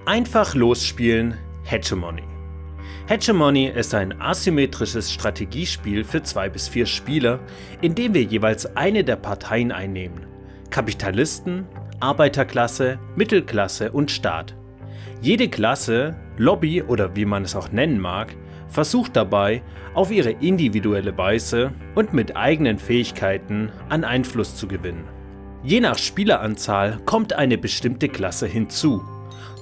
Einfach losspielen, Hegemony. Hegemony ist ein asymmetrisches Strategiespiel für 2 bis 4 Spieler, in dem wir jeweils eine der Parteien einnehmen. Kapitalisten, Arbeiterklasse, Mittelklasse und Staat. Jede Klasse, Lobby oder wie man es auch nennen mag, versucht dabei, auf ihre individuelle Weise und mit eigenen Fähigkeiten an Einfluss zu gewinnen. Je nach Spieleranzahl kommt eine bestimmte Klasse hinzu.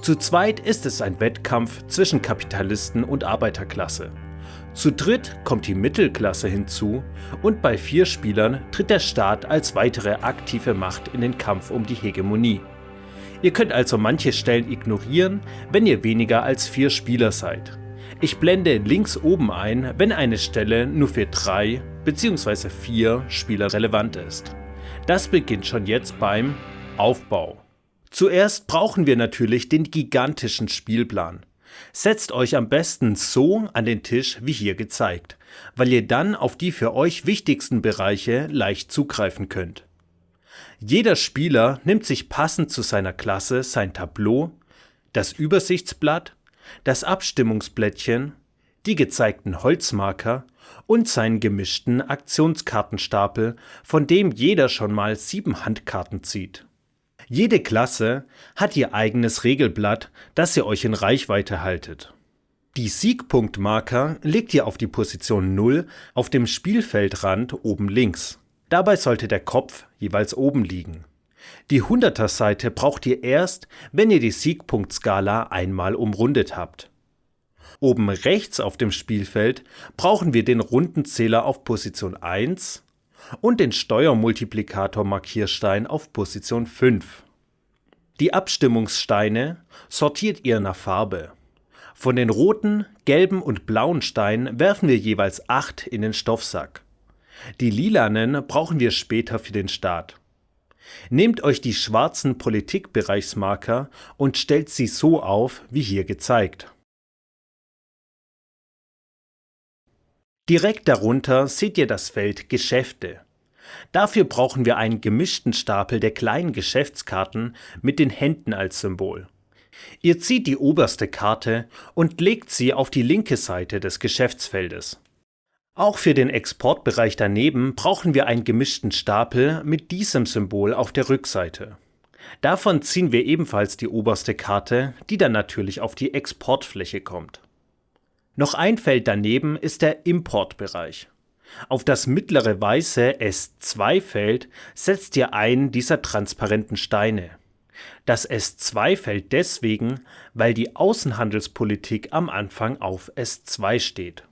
Zu zweit ist es ein Wettkampf zwischen Kapitalisten und Arbeiterklasse. Zu dritt kommt die Mittelklasse hinzu und bei 4 Spielern tritt der Staat als weitere aktive Macht in den Kampf um die Hegemonie. Ihr könnt also manche Stellen ignorieren, wenn ihr weniger als 4 Spieler seid. Ich blende links oben ein, wenn eine Stelle nur für 3 bzw. 4 Spieler relevant ist. Das beginnt schon jetzt beim Aufbau. Zuerst brauchen wir natürlich den gigantischen Spielplan. Setzt euch am besten so an den Tisch wie hier gezeigt, weil ihr dann auf die für euch wichtigsten Bereiche leicht zugreifen könnt. Jeder Spieler nimmt sich passend zu seiner Klasse sein Tableau, das Übersichtsblatt, das Abstimmungsblättchen, die gezeigten Holzmarker und seinen gemischten Aktionskartenstapel, von dem jeder schon mal 7 Handkarten zieht. Jede Klasse hat ihr eigenes Regelblatt, das ihr euch in Reichweite haltet. Die Siegpunktmarker legt ihr auf die Position 0 auf dem Spielfeldrand oben links. Dabei sollte der Kopf jeweils oben liegen. Die 100er-Seite braucht ihr erst, wenn ihr die Siegpunktskala einmal umrundet habt. Oben rechts auf dem Spielfeld brauchen wir den Rundenzähler auf Position 1 und den Steuermultiplikator-Markierstein auf Position 5. Die Abstimmungssteine sortiert ihr nach Farbe. Von den roten, gelben und blauen Steinen werfen wir jeweils 8 in den Stoffsack. Die lilanen brauchen wir später für den Start. Nehmt euch die schwarzen Politikbereichsmarker und stellt sie so auf, wie hier gezeigt. Direkt darunter seht ihr das Feld Geschäfte. Dafür brauchen wir einen gemischten Stapel der kleinen Geschäftskarten mit den Händen als Symbol. Ihr zieht die oberste Karte und legt sie auf die linke Seite des Geschäftsfeldes. Auch für den Exportbereich daneben brauchen wir einen gemischten Stapel mit diesem Symbol auf der Rückseite. Davon ziehen wir ebenfalls die oberste Karte, die dann natürlich auf die Exportfläche kommt. Noch ein Feld daneben ist der Importbereich. Auf das mittlere weiße S2-Feld setzt ihr einen dieser transparenten Steine. Das S2-Feld deswegen, weil die Außenhandelspolitik am Anfang auf S2 steht.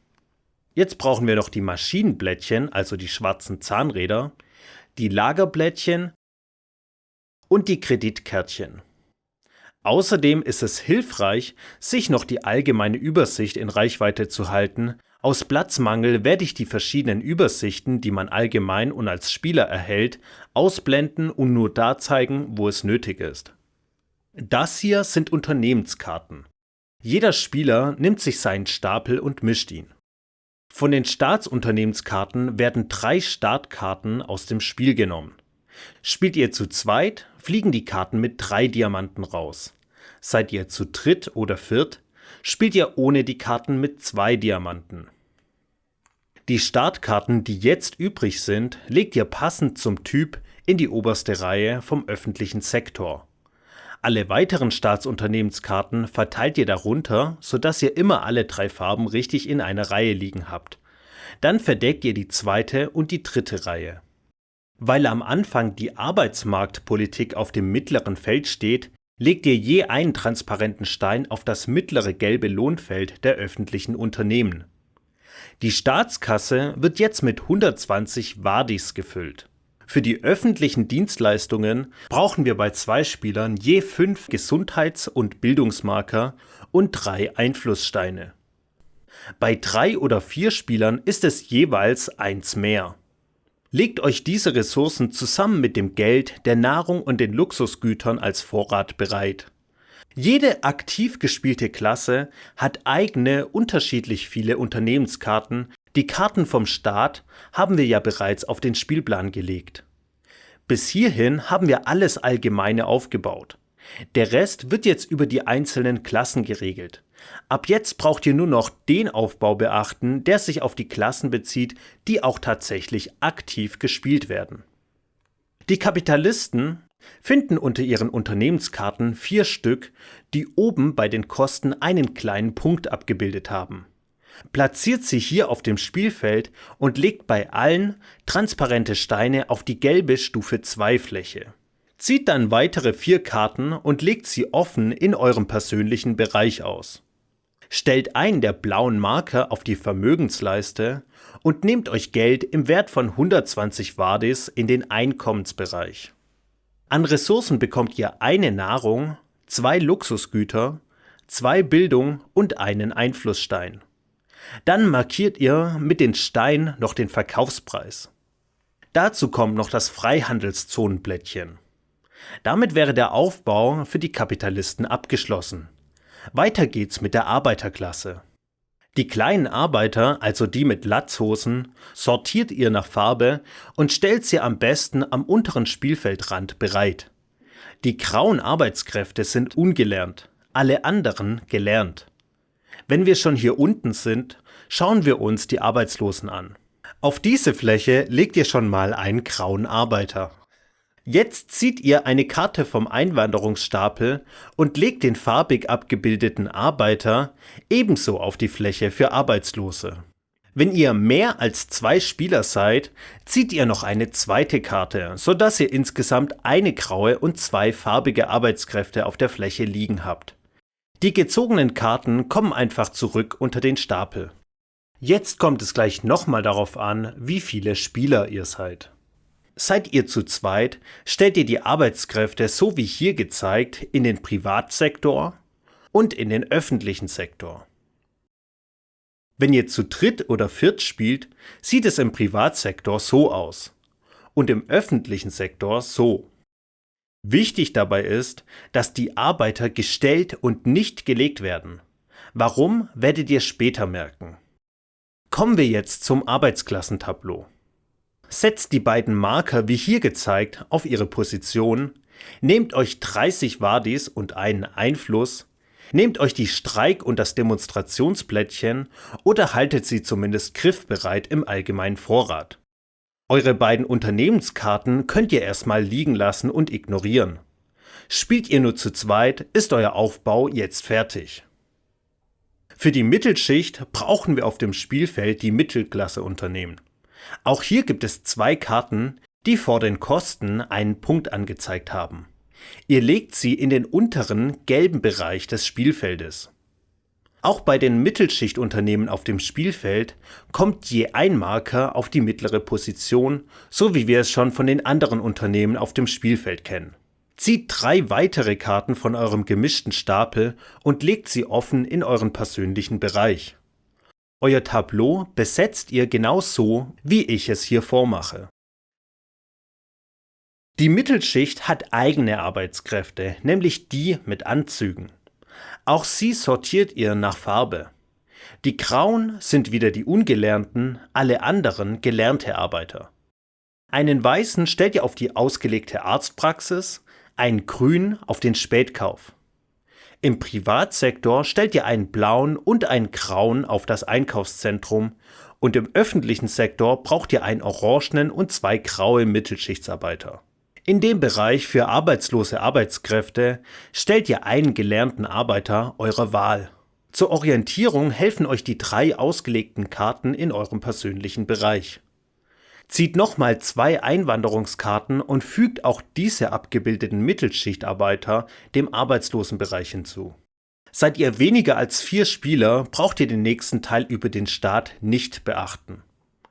Jetzt brauchen wir noch die Maschinenblättchen, also die schwarzen Zahnräder, die Lagerblättchen und die Kreditkärtchen. Außerdem ist es hilfreich, sich noch die allgemeine Übersicht in Reichweite zu halten. Aus Platzmangel werde ich die verschiedenen Übersichten, die man allgemein und als Spieler erhält, ausblenden und nur da zeigen, wo es nötig ist. Das hier sind Unternehmenskarten. Jeder Spieler nimmt sich seinen Stapel und mischt ihn. Von den Staatsunternehmenskarten werden 3 Startkarten aus dem Spiel genommen. Spielt ihr zu zweit, fliegen die Karten mit 3 Diamanten raus. Seid ihr zu dritt oder viert, spielt ihr ohne die Karten mit 2 Diamanten. Die Startkarten, die jetzt übrig sind, legt ihr passend zum Typ in die oberste Reihe vom öffentlichen Sektor. Alle weiteren Staatsunternehmenskarten verteilt ihr darunter, sodass ihr immer alle 3 Farben richtig in einer Reihe liegen habt. Dann verdeckt ihr die zweite und die dritte Reihe. Weil am Anfang die Arbeitsmarktpolitik auf dem mittleren Feld steht, legt ihr je einen transparenten Stein auf das mittlere gelbe Lohnfeld der öffentlichen Unternehmen. Die Staatskasse wird jetzt mit 120 Wadis gefüllt. Für die öffentlichen Dienstleistungen brauchen wir bei 2 Spielern je 5 Gesundheits- und Bildungsmarker und 3 Einflusssteine. Bei 3 oder 4 Spielern ist es jeweils 1 mehr. Legt euch diese Ressourcen zusammen mit dem Geld, der Nahrung und den Luxusgütern als Vorrat bereit. Jede aktiv gespielte Klasse hat eigene, unterschiedlich viele Unternehmenskarten. Die Karten vom Staat haben wir ja bereits auf den Spielplan gelegt. Bis hierhin haben wir alles Allgemeine aufgebaut. Der Rest wird jetzt über die einzelnen Klassen geregelt. Ab jetzt braucht ihr nur noch den Aufbau beachten, der sich auf die Klassen bezieht, die auch tatsächlich aktiv gespielt werden. Die Kapitalisten finden unter ihren Unternehmenskarten 4 Stück, die oben bei den Kosten einen kleinen Punkt abgebildet haben. Platziert sie hier auf dem Spielfeld und legt bei allen transparente Steine auf die gelbe Stufe 2 Fläche. Zieht dann weitere 4 Karten und legt sie offen in eurem persönlichen Bereich aus. Stellt einen der blauen Marker auf die Vermögensleiste und nehmt euch Geld im Wert von 120 Vardis in den Einkommensbereich. An Ressourcen bekommt ihr eine Nahrung, 2 Luxusgüter, 2 Bildung und einen Einflussstein. Dann markiert ihr mit den Steinen noch den Verkaufspreis. Dazu kommt noch das Freihandelszonenblättchen. Damit wäre der Aufbau für die Kapitalisten abgeschlossen. Weiter geht's mit der Arbeiterklasse. Die kleinen Arbeiter, also die mit Latzhosen, sortiert ihr nach Farbe und stellt sie am besten am unteren Spielfeldrand bereit. Die grauen Arbeitskräfte sind ungelernt, alle anderen gelernt. Wenn wir schon hier unten sind, schauen wir uns die Arbeitslosen an. Auf diese Fläche legt ihr schon mal einen grauen Arbeiter. Jetzt zieht ihr eine Karte vom Einwanderungsstapel und legt den farbig abgebildeten Arbeiter ebenso auf die Fläche für Arbeitslose. Wenn ihr mehr als 2 Spieler seid, zieht ihr noch eine zweite Karte, sodass ihr insgesamt eine graue und 2 farbige Arbeitskräfte auf der Fläche liegen habt. Die gezogenen Karten kommen einfach zurück unter den Stapel. Jetzt kommt es gleich nochmal darauf an, wie viele Spieler ihr seid. Seid ihr zu zweit, stellt ihr die Arbeitskräfte, so wie hier gezeigt, in den Privatsektor und in den öffentlichen Sektor. Wenn ihr zu dritt oder viert spielt, sieht es im Privatsektor so aus und im öffentlichen Sektor so. Wichtig dabei ist, dass die Arbeiter gestellt und nicht gelegt werden. Warum, werdet ihr später merken. Kommen wir jetzt zum Arbeitsklassentableau. Setzt die beiden Marker wie hier gezeigt auf ihre Position, nehmt euch 30 Vardis und einen Einfluss, nehmt euch die Streik- und das Demonstrationsblättchen oder haltet sie zumindest griffbereit im allgemeinen Vorrat. Eure beiden Unternehmenskarten könnt ihr erstmal liegen lassen und ignorieren. Spielt ihr nur zu zweit, ist euer Aufbau jetzt fertig. Für die Mittelschicht brauchen wir auf dem Spielfeld die Mittelklasse-Unternehmen. Auch hier gibt es 2 Karten, die vor den Kosten einen Punkt angezeigt haben. Ihr legt sie in den unteren gelben Bereich des Spielfeldes. Auch bei den Mittelschichtunternehmen auf dem Spielfeld kommt je ein Marker auf die mittlere Position, so wie wir es schon von den anderen Unternehmen auf dem Spielfeld kennen. Zieht 3 weitere Karten von eurem gemischten Stapel und legt sie offen in euren persönlichen Bereich. Euer Tableau besetzt ihr genau so, wie ich es hier vormache. Die Mittelschicht hat eigene Arbeitskräfte, nämlich die mit Anzügen. Auch sie sortiert ihr nach Farbe. Die Grauen sind wieder die Ungelernten, alle anderen gelernte Arbeiter. Einen Weißen stellt ihr auf die ausgelegte Arztpraxis, einen Grün auf den Spätkauf. Im Privatsektor stellt ihr einen blauen und einen grauen auf das Einkaufszentrum und im öffentlichen Sektor braucht ihr einen orangenen und 2 graue Mittelschichtsarbeiter. In dem Bereich für arbeitslose Arbeitskräfte stellt ihr einen gelernten Arbeiter eurer Wahl. Zur Orientierung helfen euch die 3 ausgelegten Karten in eurem persönlichen Bereich. Zieht nochmal 2 Einwanderungskarten und fügt auch diese abgebildeten Mittelschichtarbeiter dem Arbeitslosenbereich hinzu. Seid ihr weniger als 4 Spieler, braucht ihr den nächsten Teil über den Staat nicht beachten.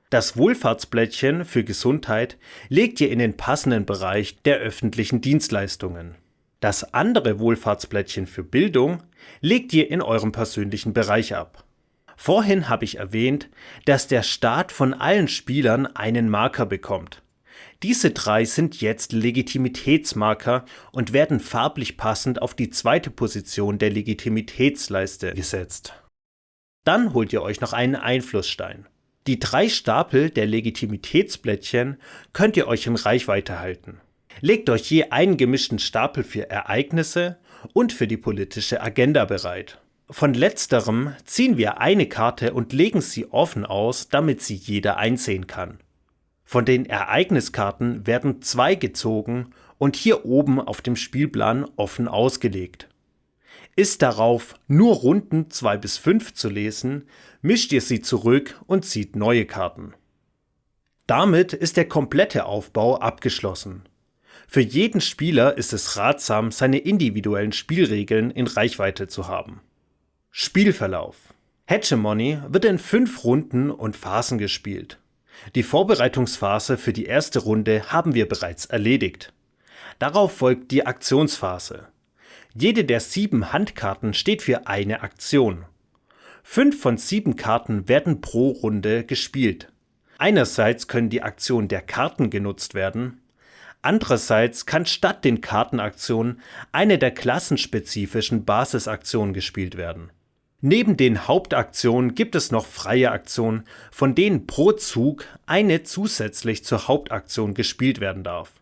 Das Wohlfahrtsblättchen für Gesundheit legt ihr in den passenden Bereich der öffentlichen Dienstleistungen. Das andere Wohlfahrtsblättchen für Bildung legt ihr in eurem persönlichen Bereich ab. Vorhin habe ich erwähnt, dass der Staat von allen Spielern einen Marker bekommt. Diese 3 sind jetzt Legitimitätsmarker und werden farblich passend auf die zweite Position der Legitimitätsleiste gesetzt. Dann holt ihr euch noch einen Einflussstein. Die 3 Stapel der Legitimitätsblättchen könnt ihr euch in Reichweite halten. Legt euch je einen gemischten Stapel für Ereignisse und für die politische Agenda bereit. Von letzterem ziehen wir eine Karte und legen sie offen aus, damit sie jeder einsehen kann. Von den Ereigniskarten werden 2 gezogen und hier oben auf dem Spielplan offen ausgelegt. Ist darauf nur Runden 2 bis 5 zu lesen, mischt ihr sie zurück und zieht neue Karten. Damit ist der komplette Aufbau abgeschlossen. Für jeden Spieler ist es ratsam, seine individuellen Spielregeln in Reichweite zu haben. Spielverlauf: Hegemony wird in 5 Runden und Phasen gespielt. Die Vorbereitungsphase für die erste Runde haben wir bereits erledigt. Darauf folgt die Aktionsphase. Jede der 7 Handkarten steht für eine Aktion. 5 von 7 Karten werden pro Runde gespielt. Einerseits können die Aktionen der Karten genutzt werden, andererseits kann statt den Kartenaktionen eine der klassenspezifischen Basisaktionen gespielt werden. Neben den Hauptaktionen gibt es noch freie Aktionen, von denen pro Zug eine zusätzlich zur Hauptaktion gespielt werden darf.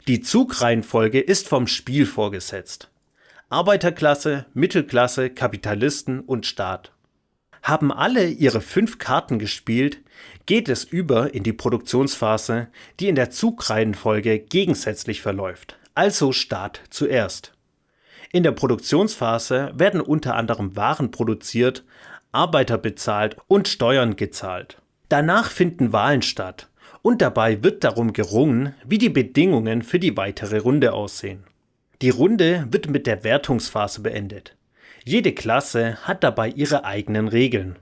Die Zugreihenfolge ist vom Spiel vorgesetzt. Arbeiterklasse, Mittelklasse, Kapitalisten und Staat. Haben alle ihre 5 Karten gespielt, geht es über in die Produktionsphase, die in der Zugreihenfolge gegensätzlich verläuft, also Staat zuerst. In der Produktionsphase werden unter anderem Waren produziert, Arbeiter bezahlt und Steuern gezahlt. Danach finden Wahlen statt und dabei wird darum gerungen, wie die Bedingungen für die weitere Runde aussehen. Die Runde wird mit der Wertungsphase beendet. Jede Klasse hat dabei ihre eigenen Regeln.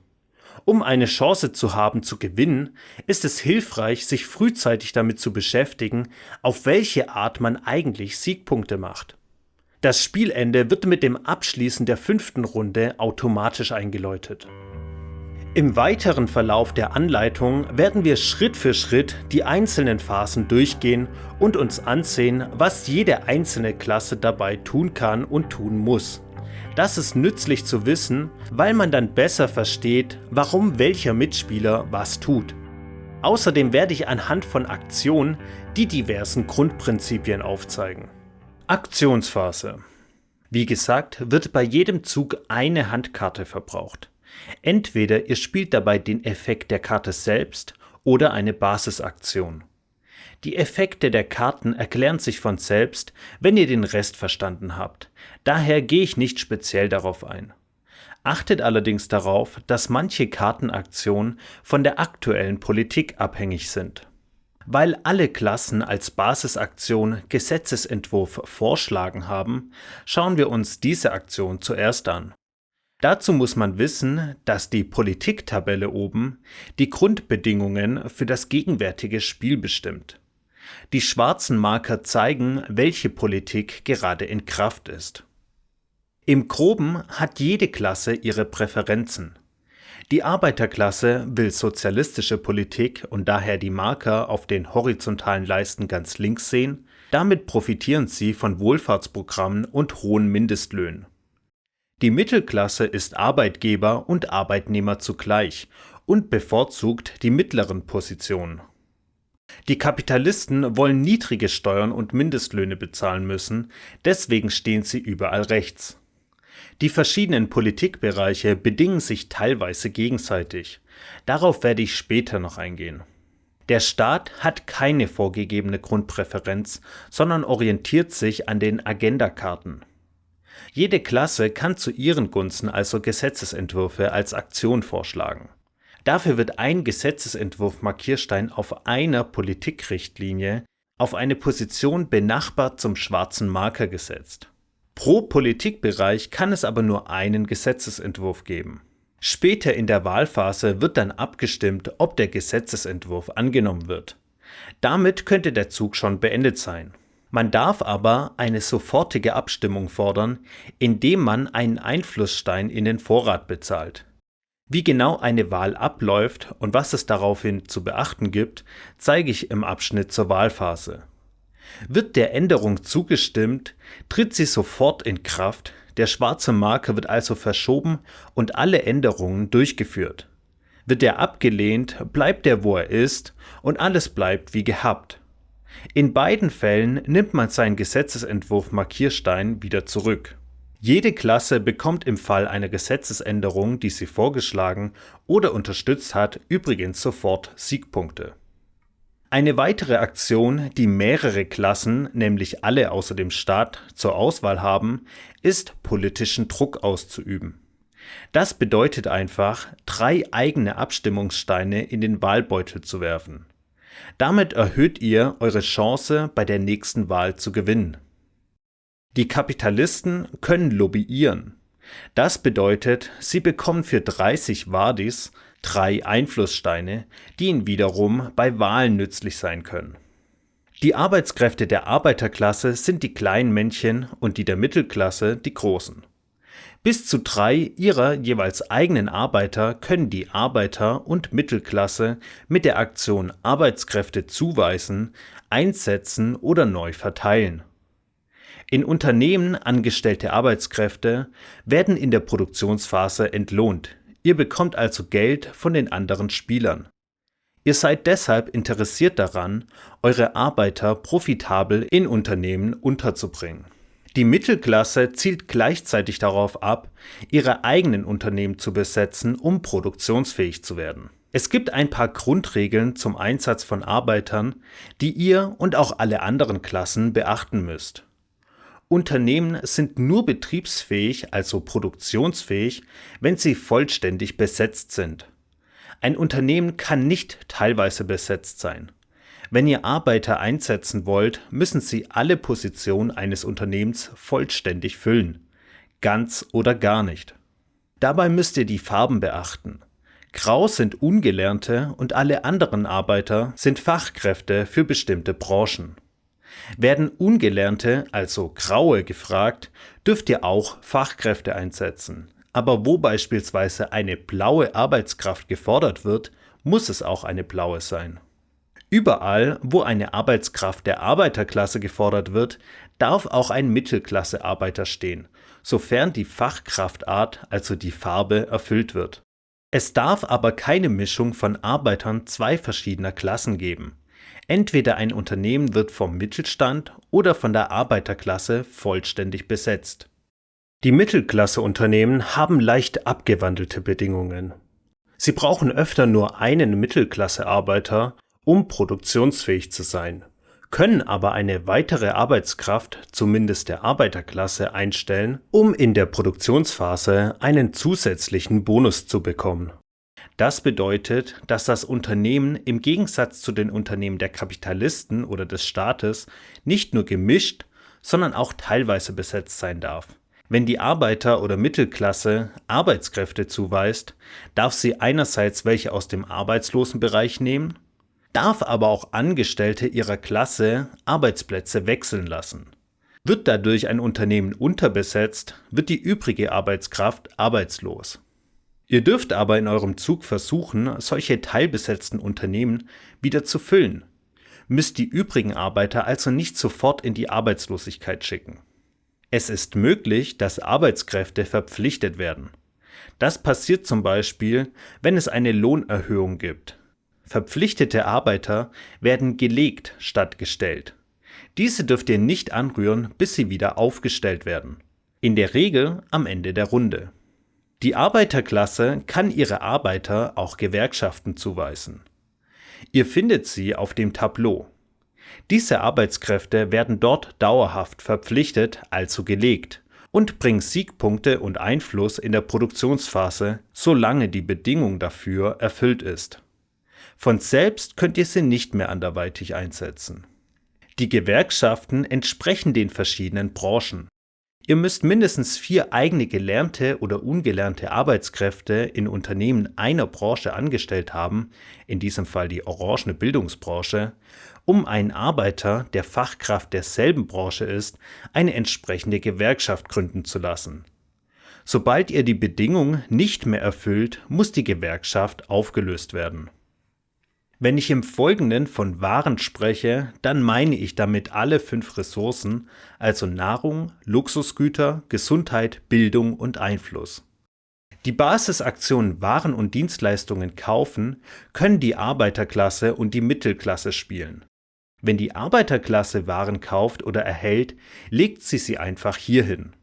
Um eine Chance zu haben zu gewinnen, ist es hilfreich, sich frühzeitig damit zu beschäftigen, auf welche Art man eigentlich Siegpunkte macht. Das Spielende wird mit dem Abschließen der 5. Runde automatisch eingeläutet. Im weiteren Verlauf der Anleitung werden wir Schritt für Schritt die einzelnen Phasen durchgehen und uns ansehen, was jede einzelne Klasse dabei tun kann und tun muss. Das ist nützlich zu wissen, weil man dann besser versteht, warum welcher Mitspieler was tut. Außerdem werde ich anhand von Aktionen die diversen Grundprinzipien aufzeigen. Aktionsphase. Wie gesagt, wird bei jedem Zug eine Handkarte verbraucht. Entweder ihr spielt dabei den Effekt der Karte selbst oder eine Basisaktion. Die Effekte der Karten erklären sich von selbst, wenn ihr den Rest verstanden habt. Daher gehe ich nicht speziell darauf ein. Achtet allerdings darauf, dass manche Kartenaktionen von der aktuellen Politik abhängig sind. Weil alle Klassen als Basisaktion Gesetzesentwurf vorschlagen haben, schauen wir uns diese Aktion zuerst an. Dazu muss man wissen, dass die Politiktabelle oben die Grundbedingungen für das gegenwärtige Spiel bestimmt. Die schwarzen Marker zeigen, welche Politik gerade in Kraft ist. Im Groben hat jede Klasse ihre Präferenzen. Die Arbeiterklasse will sozialistische Politik und daher die Marker auf den horizontalen Leisten ganz links sehen. Damit profitieren sie von Wohlfahrtsprogrammen und hohen Mindestlöhnen. Die Mittelklasse ist Arbeitgeber und Arbeitnehmer zugleich und bevorzugt die mittleren Positionen. Die Kapitalisten wollen niedrige Steuern und Mindestlöhne bezahlen müssen, deswegen stehen sie überall rechts. Die verschiedenen Politikbereiche bedingen sich teilweise gegenseitig. Darauf werde ich später noch eingehen. Der Staat hat keine vorgegebene Grundpräferenz, sondern orientiert sich an den Agendakarten. Jede Klasse kann zu ihren Gunsten also Gesetzesentwürfe als Aktion vorschlagen. Dafür wird ein Gesetzesentwurf-Markierstein auf einer Politikrichtlinie auf eine Position benachbart zum schwarzen Marker gesetzt. Pro Politikbereich kann es aber nur einen Gesetzesentwurf geben. Später in der Wahlphase wird dann abgestimmt, ob der Gesetzesentwurf angenommen wird. Damit könnte der Zug schon beendet sein. Man darf aber eine sofortige Abstimmung fordern, indem man einen Einflussstein in den Vorrat bezahlt. Wie genau eine Wahl abläuft und was es daraufhin zu beachten gibt, zeige ich im Abschnitt zur Wahlphase. Wird der Änderung zugestimmt, tritt sie sofort in Kraft, der schwarze Marker wird also verschoben und alle Änderungen durchgeführt. Wird er abgelehnt, bleibt er wo er ist und alles bleibt wie gehabt. In beiden Fällen nimmt man seinen Gesetzesentwurf Markierstein wieder zurück. Jede Klasse bekommt im Fall einer Gesetzesänderung, die sie vorgeschlagen oder unterstützt hat, übrigens sofort Siegpunkte. Eine weitere Aktion, die mehrere Klassen, nämlich alle außer dem Staat, zur Auswahl haben, ist, politischen Druck auszuüben. Das bedeutet einfach, 3 eigene Abstimmungssteine in den Wahlbeutel zu werfen. Damit erhöht ihr eure Chance, bei der nächsten Wahl zu gewinnen. Die Kapitalisten können lobbyieren. Das bedeutet, sie bekommen für 30 Wadis 3 Einflusssteine, die ihnen wiederum bei Wahlen nützlich sein können. Die Arbeitskräfte der Arbeiterklasse sind die kleinen Männchen und die der Mittelklasse die großen. Bis zu 3 ihrer jeweils eigenen Arbeiter können die Arbeiter- und Mittelklasse mit der Aktion Arbeitskräfte zuweisen, einsetzen oder neu verteilen. In Unternehmen angestellte Arbeitskräfte werden in der Produktionsphase entlohnt. Ihr bekommt also Geld von den anderen Spielern. Ihr seid deshalb interessiert daran, eure Arbeiter profitabel in Unternehmen unterzubringen. Die Mittelklasse zielt gleichzeitig darauf ab, ihre eigenen Unternehmen zu besetzen, um produktionsfähig zu werden. Es gibt ein paar Grundregeln zum Einsatz von Arbeitern, die ihr und auch alle anderen Klassen beachten müsst. Unternehmen sind nur betriebsfähig, also produktionsfähig, wenn sie vollständig besetzt sind. Ein Unternehmen kann nicht teilweise besetzt sein. Wenn ihr Arbeiter einsetzen wollt, müssen sie alle Positionen eines Unternehmens vollständig füllen. Ganz oder gar nicht. Dabei müsst ihr die Farben beachten. Grau sind Ungelernte und alle anderen Arbeiter sind Fachkräfte für bestimmte Branchen. Werden Ungelernte, also Graue, gefragt, dürft ihr auch Fachkräfte einsetzen. Aber wo beispielsweise eine blaue Arbeitskraft gefordert wird, muss es auch eine blaue sein. Überall, wo eine Arbeitskraft der Arbeiterklasse gefordert wird, darf auch ein Mittelklasse-Arbeiter stehen, sofern die Fachkraftart, also die Farbe, erfüllt wird. Es darf aber keine Mischung von Arbeitern 2 verschiedener Klassen geben. Entweder ein Unternehmen wird vom Mittelstand oder von der Arbeiterklasse vollständig besetzt. Die Mittelklasse-Unternehmen haben leicht abgewandelte Bedingungen. Sie brauchen öfter nur einen Mittelklasse-Arbeiter, um produktionsfähig zu sein, können aber eine weitere Arbeitskraft, zumindest der Arbeiterklasse, einstellen, um in der Produktionsphase einen zusätzlichen Bonus zu bekommen. Das bedeutet, dass das Unternehmen im Gegensatz zu den Unternehmen der Kapitalisten oder des Staates nicht nur gemischt, sondern auch teilweise besetzt sein darf. Wenn die Arbeiter- oder Mittelklasse Arbeitskräfte zuweist, darf sie einerseits welche aus dem Arbeitslosenbereich nehmen, darf aber auch Angestellte ihrer Klasse Arbeitsplätze wechseln lassen. Wird dadurch ein Unternehmen unterbesetzt, wird die übrige Arbeitskraft arbeitslos. Ihr dürft aber in eurem Zug versuchen, solche teilbesetzten Unternehmen wieder zu füllen, müsst die übrigen Arbeiter also nicht sofort in die Arbeitslosigkeit schicken. Es ist möglich, dass Arbeitskräfte verpflichtet werden. Das passiert zum Beispiel, wenn es eine Lohnerhöhung gibt. Verpflichtete Arbeiter werden gelegt statt gestellt. Diese dürft ihr nicht anrühren, bis sie wieder aufgestellt werden. In der Regel am Ende der Runde. Die Arbeiterklasse kann ihre Arbeiter auch Gewerkschaften zuweisen. Ihr findet sie auf dem Tableau. Diese Arbeitskräfte werden dort dauerhaft verpflichtet, also gelegt, und bringen Siegpunkte und Einfluss in der Produktionsphase, solange die Bedingung dafür erfüllt ist. Von selbst könnt ihr sie nicht mehr anderweitig einsetzen. Die Gewerkschaften entsprechen den verschiedenen Branchen. Ihr müsst mindestens 4 eigene gelernte oder ungelernte Arbeitskräfte in Unternehmen einer Branche angestellt haben, in diesem Fall die orangene Bildungsbranche, um einen Arbeiter, der Fachkraft derselben Branche ist, eine entsprechende Gewerkschaft gründen zu lassen. Sobald ihr die Bedingung nicht mehr erfüllt, muss die Gewerkschaft aufgelöst werden. Wenn ich im Folgenden von Waren spreche, dann meine ich damit alle 5 Ressourcen, also Nahrung, Luxusgüter, Gesundheit, Bildung und Einfluss. Die Basisaktion Waren und Dienstleistungen kaufen können die Arbeiterklasse und die Mittelklasse spielen. Wenn die Arbeiterklasse Waren kauft oder erhält, legt sie einfach hierhin.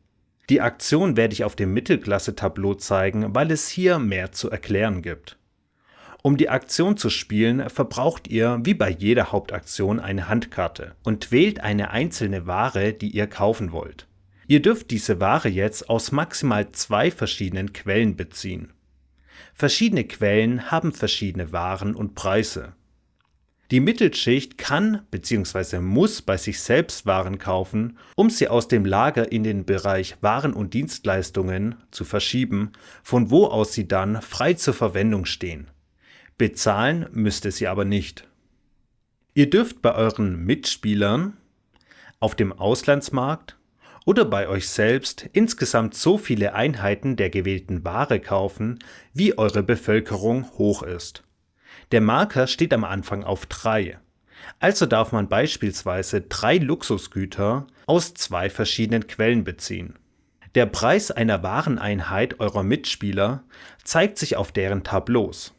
Die Aktion werde ich auf dem Mittelklasse-Tableau zeigen, weil es hier mehr zu erklären gibt. Um die Aktion zu spielen, verbraucht ihr wie bei jeder Hauptaktion eine Handkarte und wählt eine einzelne Ware, die ihr kaufen wollt. Ihr dürft diese Ware jetzt aus maximal 2 verschiedenen Quellen beziehen. Verschiedene Quellen haben verschiedene Waren und Preise. Die Mittelschicht kann bzw. muss bei sich selbst Waren kaufen, um sie aus dem Lager in den Bereich Waren und Dienstleistungen zu verschieben, von wo aus sie dann frei zur Verwendung stehen. Bezahlen müsst ihr sie aber nicht. Ihr dürft bei euren Mitspielern, auf dem Auslandsmarkt oder bei euch selbst insgesamt so viele Einheiten der gewählten Ware kaufen, wie eure Bevölkerung hoch ist. Der Marker steht am Anfang auf 3. Also darf man beispielsweise 3 Luxusgüter aus 2 verschiedenen Quellen beziehen. Der Preis einer Wareneinheit eurer Mitspieler zeigt sich auf deren Tableaus.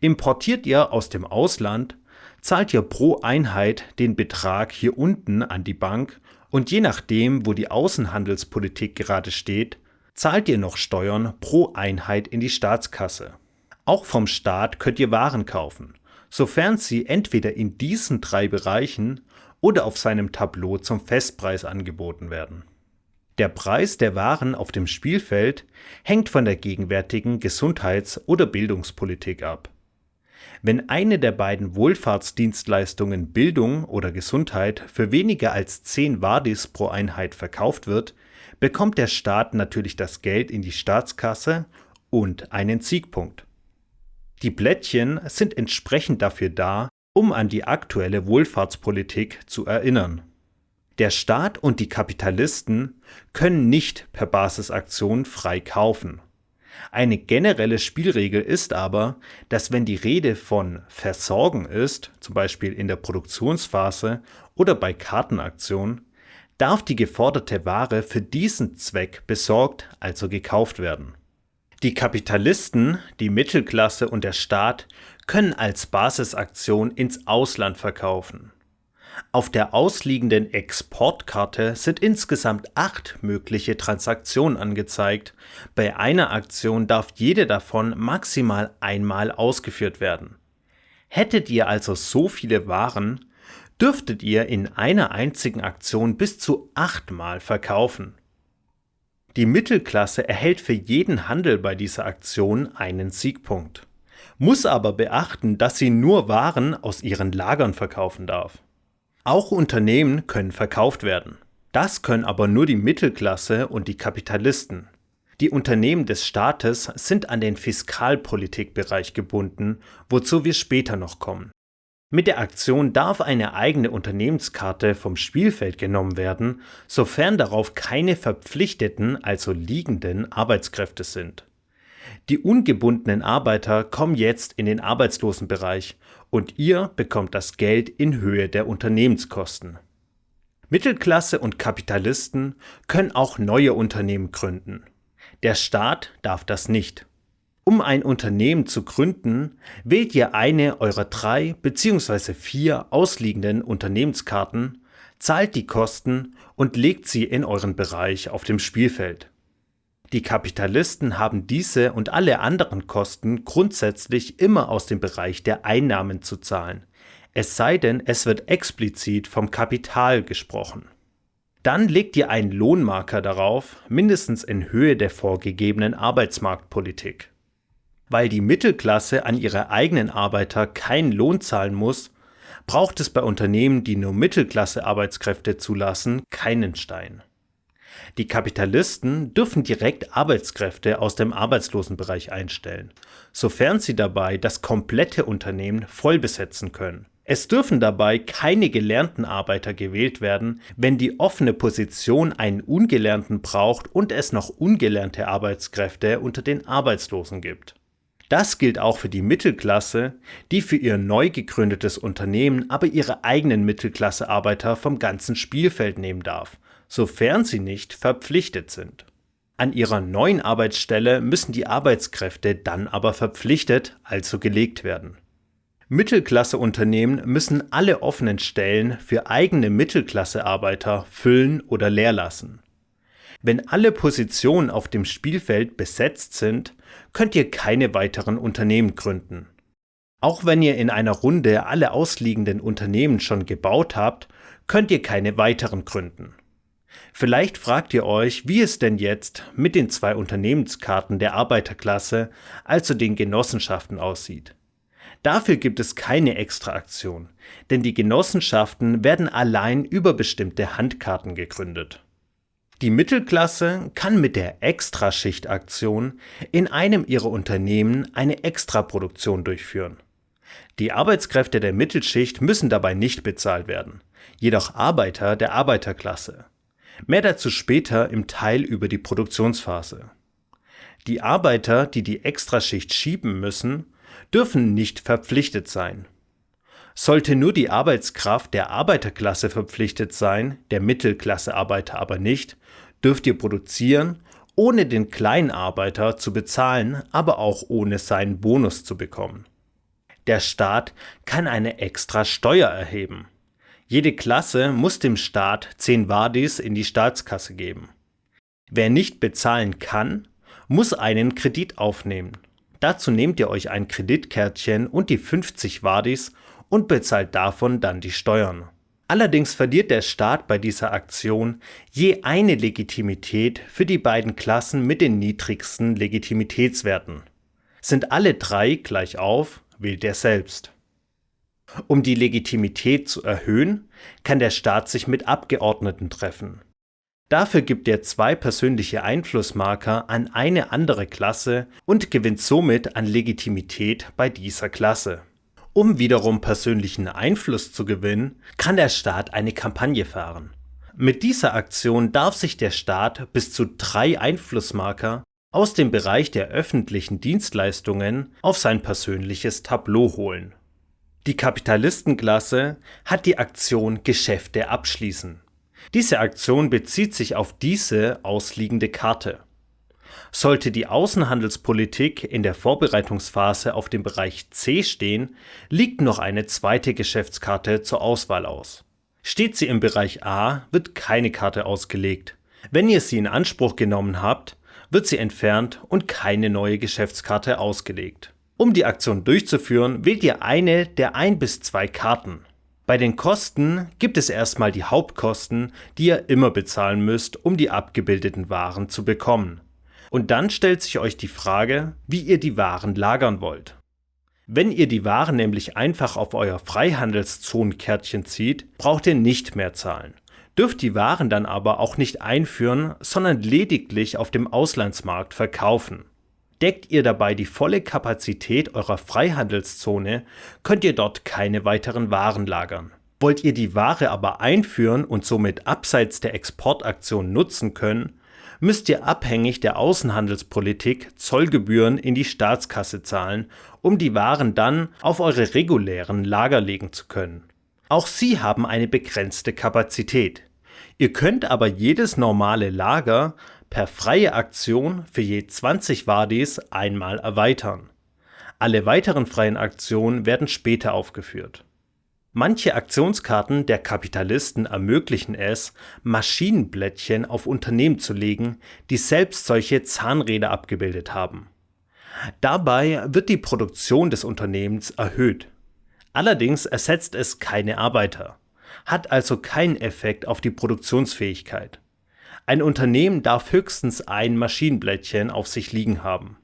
Importiert ihr aus dem Ausland, zahlt ihr pro Einheit den Betrag hier unten an die Bank und je nachdem, wo die Außenhandelspolitik gerade steht, zahlt ihr noch Steuern pro Einheit in die Staatskasse. Auch vom Staat könnt ihr Waren kaufen, sofern sie entweder in diesen 3 Bereichen oder auf seinem Tableau zum Festpreis angeboten werden. Der Preis der Waren auf dem Spielfeld hängt von der gegenwärtigen Gesundheits- oder Bildungspolitik ab. Wenn eine der beiden Wohlfahrtsdienstleistungen Bildung oder Gesundheit für weniger als 10 Wadis pro Einheit verkauft wird, bekommt der Staat natürlich das Geld in die Staatskasse und einen Siegpunkt. Die Blättchen sind entsprechend dafür da, um an die aktuelle Wohlfahrtspolitik zu erinnern. Der Staat und die Kapitalisten können nicht per Basisaktion frei kaufen. Eine generelle Spielregel ist aber, dass wenn die Rede von Versorgen ist, zum Beispiel in der Produktionsphase oder bei Kartenaktionen, darf die geforderte Ware für diesen Zweck besorgt, also gekauft werden. Die Kapitalisten, die Mittelklasse und der Staat können als Basisaktion ins Ausland verkaufen. Auf der ausliegenden Exportkarte sind insgesamt 8 mögliche Transaktionen angezeigt. Bei einer Aktion darf jede davon maximal einmal ausgeführt werden. Hättet ihr also so viele Waren, dürftet ihr in einer einzigen Aktion bis zu 8 Mal verkaufen. Die Mittelklasse erhält für jeden Handel bei dieser Aktion einen Siegpunkt, muss aber beachten, dass sie nur Waren aus ihren Lagern verkaufen darf. Auch Unternehmen können verkauft werden. Das können aber nur die Mittelklasse und die Kapitalisten. Die Unternehmen des Staates sind an den Fiskalpolitikbereich gebunden, wozu wir später noch kommen. Mit der Aktion darf eine eigene Unternehmenskarte vom Spielfeld genommen werden, sofern darauf keine verpflichteten, also liegenden Arbeitskräfte sind. Die ungebundenen Arbeiter kommen jetzt in den Arbeitslosenbereich und ihr bekommt das Geld in Höhe der Unternehmenskosten. Mittelklasse und Kapitalisten können auch neue Unternehmen gründen. Der Staat darf das nicht. Um ein Unternehmen zu gründen, wählt ihr eine eurer 3 bzw. 4 ausliegenden Unternehmenskarten, zahlt die Kosten und legt sie in euren Bereich auf dem Spielfeld. Die Kapitalisten haben diese und alle anderen Kosten grundsätzlich immer aus dem Bereich der Einnahmen zu zahlen, es sei denn, es wird explizit vom Kapital gesprochen. Dann legt ihr einen Lohnmarker darauf, mindestens in Höhe der vorgegebenen Arbeitsmarktpolitik. Weil die Mittelklasse an ihre eigenen Arbeiter keinen Lohn zahlen muss, braucht es bei Unternehmen, die nur Mittelklasse-Arbeitskräfte zulassen, keinen Stein. Die Kapitalisten dürfen direkt Arbeitskräfte aus dem Arbeitslosenbereich einstellen, sofern sie dabei das komplette Unternehmen voll besetzen können. Es dürfen dabei keine gelernten Arbeiter gewählt werden, wenn die offene Position einen Ungelernten braucht und es noch ungelernte Arbeitskräfte unter den Arbeitslosen gibt. Das gilt auch für die Mittelklasse, die für ihr neu gegründetes Unternehmen aber ihre eigenen Mittelklasse-Arbeiter vom ganzen Spielfeld nehmen darf, sofern sie nicht verpflichtet sind. An ihrer neuen Arbeitsstelle müssen die Arbeitskräfte dann aber verpflichtet, also gelegt werden. Mittelklasseunternehmen müssen alle offenen Stellen für eigene Mittelklassearbeiter füllen oder leer lassen. Wenn alle Positionen auf dem Spielfeld besetzt sind, könnt ihr keine weiteren Unternehmen gründen. Auch wenn ihr in einer Runde alle ausliegenden Unternehmen schon gebaut habt, könnt ihr keine weiteren gründen. Vielleicht fragt ihr euch, wie es denn jetzt mit den 2 Unternehmenskarten der Arbeiterklasse, also den Genossenschaften, aussieht. Dafür gibt es keine Extraaktion, denn die Genossenschaften werden allein über bestimmte Handkarten gegründet. Die Mittelklasse kann mit der Extraschichtaktion in einem ihrer Unternehmen eine Extraproduktion durchführen. Die Arbeitskräfte der Mittelschicht müssen dabei nicht bezahlt werden, jedoch Arbeiter der Arbeiterklasse. Mehr dazu später im Teil über die Produktionsphase. Die Arbeiter, die die Extraschicht schieben müssen, dürfen nicht verpflichtet sein. Sollte nur die Arbeitskraft der Arbeiterklasse verpflichtet sein, der Mittelklassearbeiter aber nicht, dürft ihr produzieren, ohne den Kleinarbeiter zu bezahlen, aber auch ohne seinen Bonus zu bekommen. Der Staat kann eine extra Steuer erheben. Jede Klasse muss dem Staat 10 Wadis in die Staatskasse geben. Wer nicht bezahlen kann, muss einen Kredit aufnehmen. Dazu nehmt ihr euch ein Kreditkärtchen und die 50 Wadis und bezahlt davon dann die Steuern. Allerdings verliert der Staat bei dieser Aktion je eine Legitimität für die beiden Klassen mit den niedrigsten Legitimitätswerten. Sind alle 3 gleich auf, wählt er selbst. Um die Legitimität zu erhöhen, kann der Staat sich mit Abgeordneten treffen. Dafür gibt er 2 persönliche Einflussmarker an eine andere Klasse und gewinnt somit an Legitimität bei dieser Klasse. Um wiederum persönlichen Einfluss zu gewinnen, kann der Staat eine Kampagne fahren. Mit dieser Aktion darf sich der Staat bis zu 3 Einflussmarker aus dem Bereich der öffentlichen Dienstleistungen auf sein persönliches Tableau holen. Die Kapitalistenklasse hat die Aktion Geschäfte abschließen. Diese Aktion bezieht sich auf diese ausliegende Karte. Sollte die Außenhandelspolitik in der Vorbereitungsphase auf dem Bereich C stehen, liegt noch eine zweite Geschäftskarte zur Auswahl aus. Steht sie im Bereich A, wird keine Karte ausgelegt. Wenn ihr sie in Anspruch genommen habt, wird sie entfernt und keine neue Geschäftskarte ausgelegt. Um die Aktion durchzuführen, wählt ihr eine der 1 bis 2 Karten. Bei den Kosten gibt es erstmal die Hauptkosten, die ihr immer bezahlen müsst, um die abgebildeten Waren zu bekommen. Und dann stellt sich euch die Frage, wie ihr die Waren lagern wollt. Wenn ihr die Waren nämlich einfach auf euer Freihandelszone-Kärtchen zieht, braucht ihr nicht mehr zahlen. Dürft die Waren dann aber auch nicht einführen, sondern lediglich auf dem Auslandsmarkt verkaufen. Deckt ihr dabei die volle Kapazität eurer Freihandelszone, könnt ihr dort keine weiteren Waren lagern. Wollt ihr die Ware aber einführen und somit abseits der Exportaktion nutzen können, müsst ihr abhängig der Außenhandelspolitik Zollgebühren in die Staatskasse zahlen, um die Waren dann auf eure regulären Lager legen zu können. Auch sie haben eine begrenzte Kapazität. Ihr könnt aber jedes normale Lager per freie Aktion für je 20 Wadis einmal erweitern. Alle weiteren freien Aktionen werden später aufgeführt. Manche Aktionskarten der Kapitalisten ermöglichen es, Maschinenblättchen auf Unternehmen zu legen, die selbst solche Zahnräder abgebildet haben. Dabei wird die Produktion des Unternehmens erhöht. Allerdings ersetzt es keine Arbeiter, hat also keinen Effekt auf die Produktionsfähigkeit. Ein Unternehmen darf höchstens ein Maschinenblättchen auf sich liegen haben.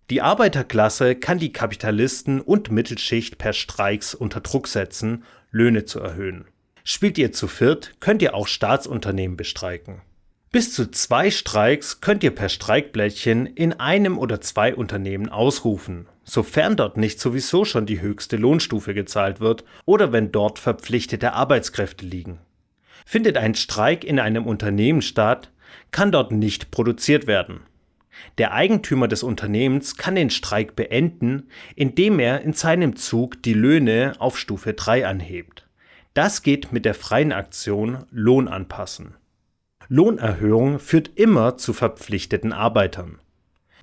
Die Arbeiterklasse kann die Kapitalisten und Mittelschicht per Streiks unter Druck setzen, Löhne zu erhöhen. Spielt ihr zu viert, könnt ihr auch Staatsunternehmen bestreiken. Bis zu 2 Streiks könnt ihr per Streikblättchen in einem oder 2 Unternehmen ausrufen, sofern dort nicht sowieso schon die höchste Lohnstufe gezahlt wird oder wenn dort verpflichtete Arbeitskräfte liegen. Findet ein Streik in einem Unternehmen statt, kann dort nicht produziert werden. Der Eigentümer des Unternehmens kann den Streik beenden, indem er in seinem Zug die Löhne auf Stufe 3 anhebt. Das geht mit der freien Aktion Lohn anpassen. Lohnerhöhung führt immer zu verpflichteten Arbeitern.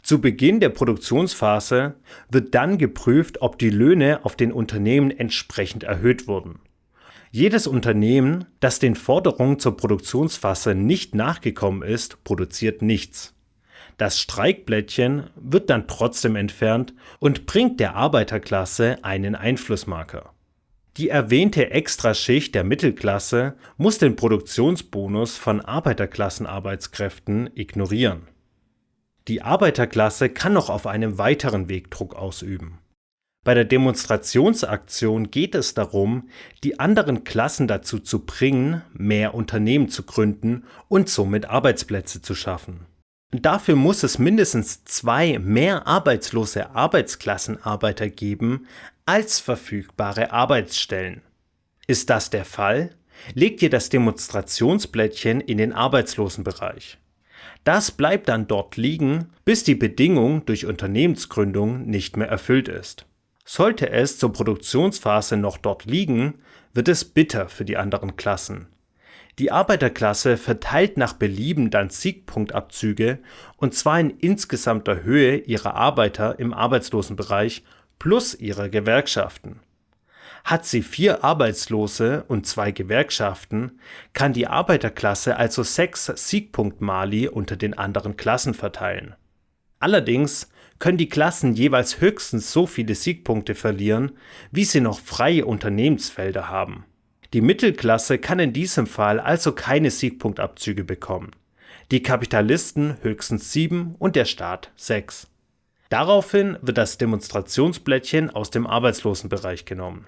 Zu Beginn der Produktionsphase wird dann geprüft, ob die Löhne auf den Unternehmen entsprechend erhöht wurden. Jedes Unternehmen, das den Forderungen zur Produktionsphase nicht nachgekommen ist, produziert nichts. Das Streikblättchen wird dann trotzdem entfernt und bringt der Arbeiterklasse einen Einflussmarker. Die erwähnte Extraschicht der Mittelklasse muss den Produktionsbonus von Arbeiterklassenarbeitskräften ignorieren. Die Arbeiterklasse kann noch auf einem weiteren Weg Druck ausüben. Bei der Demonstrationsaktion geht es darum, die anderen Klassen dazu zu bringen, mehr Unternehmen zu gründen und somit Arbeitsplätze zu schaffen. Dafür muss es mindestens 2 mehr arbeitslose Arbeitsklassenarbeiter geben als verfügbare Arbeitsstellen. Ist das der Fall, legt ihr das Demonstrationsblättchen in den Arbeitslosenbereich. Das bleibt dann dort liegen, bis die Bedingung durch Unternehmensgründung nicht mehr erfüllt ist. Sollte es zur Produktionsphase noch dort liegen, wird es bitter für die anderen Klassen. Die Arbeiterklasse verteilt nach Belieben dann Siegpunktabzüge, und zwar in insgesamter Höhe ihrer Arbeiter im Arbeitslosenbereich plus ihrer Gewerkschaften. Hat sie 4 Arbeitslose und 2 Gewerkschaften, kann die Arbeiterklasse also 6 Siegpunkt-Mali unter den anderen Klassen verteilen. Allerdings können die Klassen jeweils höchstens so viele Siegpunkte verlieren, wie sie noch freie Unternehmensfelder haben. Die Mittelklasse kann in diesem Fall also keine Siegpunktabzüge bekommen, die Kapitalisten höchstens 7 und der Staat 6. Daraufhin wird das Demonstrationsblättchen aus dem Arbeitslosenbereich genommen.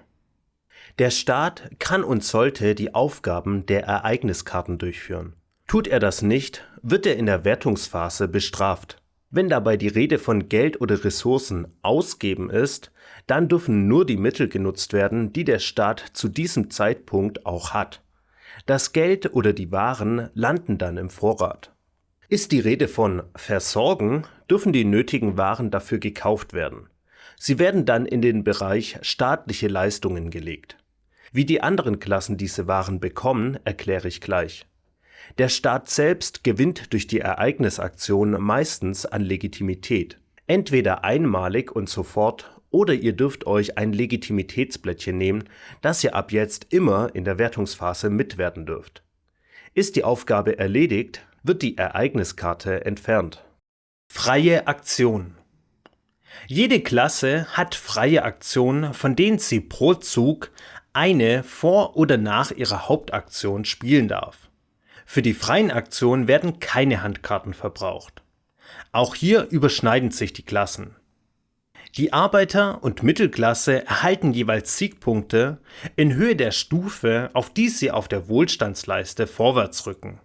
Der Staat kann und sollte die Aufgaben der Ereigniskarten durchführen. Tut er das nicht, wird er in der Wertungsphase bestraft. Wenn dabei die Rede von Geld oder Ressourcen ausgeben ist, dann dürfen nur die Mittel genutzt werden, die der Staat zu diesem Zeitpunkt auch hat. Das Geld oder die Waren landen dann im Vorrat. Ist die Rede von Versorgen, dürfen die nötigen Waren dafür gekauft werden. Sie werden dann in den Bereich staatliche Leistungen gelegt. Wie die anderen Klassen diese Waren bekommen, erkläre ich gleich. Der Staat selbst gewinnt durch die Ereignisaktion meistens an Legitimität. Entweder einmalig und sofort, oder ihr dürft euch ein Legitimitätsblättchen nehmen, das ihr ab jetzt immer in der Wertungsphase mitwerten dürft. Ist die Aufgabe erledigt, wird die Ereigniskarte entfernt. Freie Aktion. Jede Klasse hat freie Aktionen, von denen sie pro Zug eine vor oder nach ihrer Hauptaktion spielen darf. Für die freien Aktionen werden keine Handkarten verbraucht. Auch hier überschneiden sich die Klassen. Die Arbeiter- und Mittelklasse erhalten jeweils Siegpunkte in Höhe der Stufe, auf die sie auf der Wohlstandsleiste vorwärts rücken.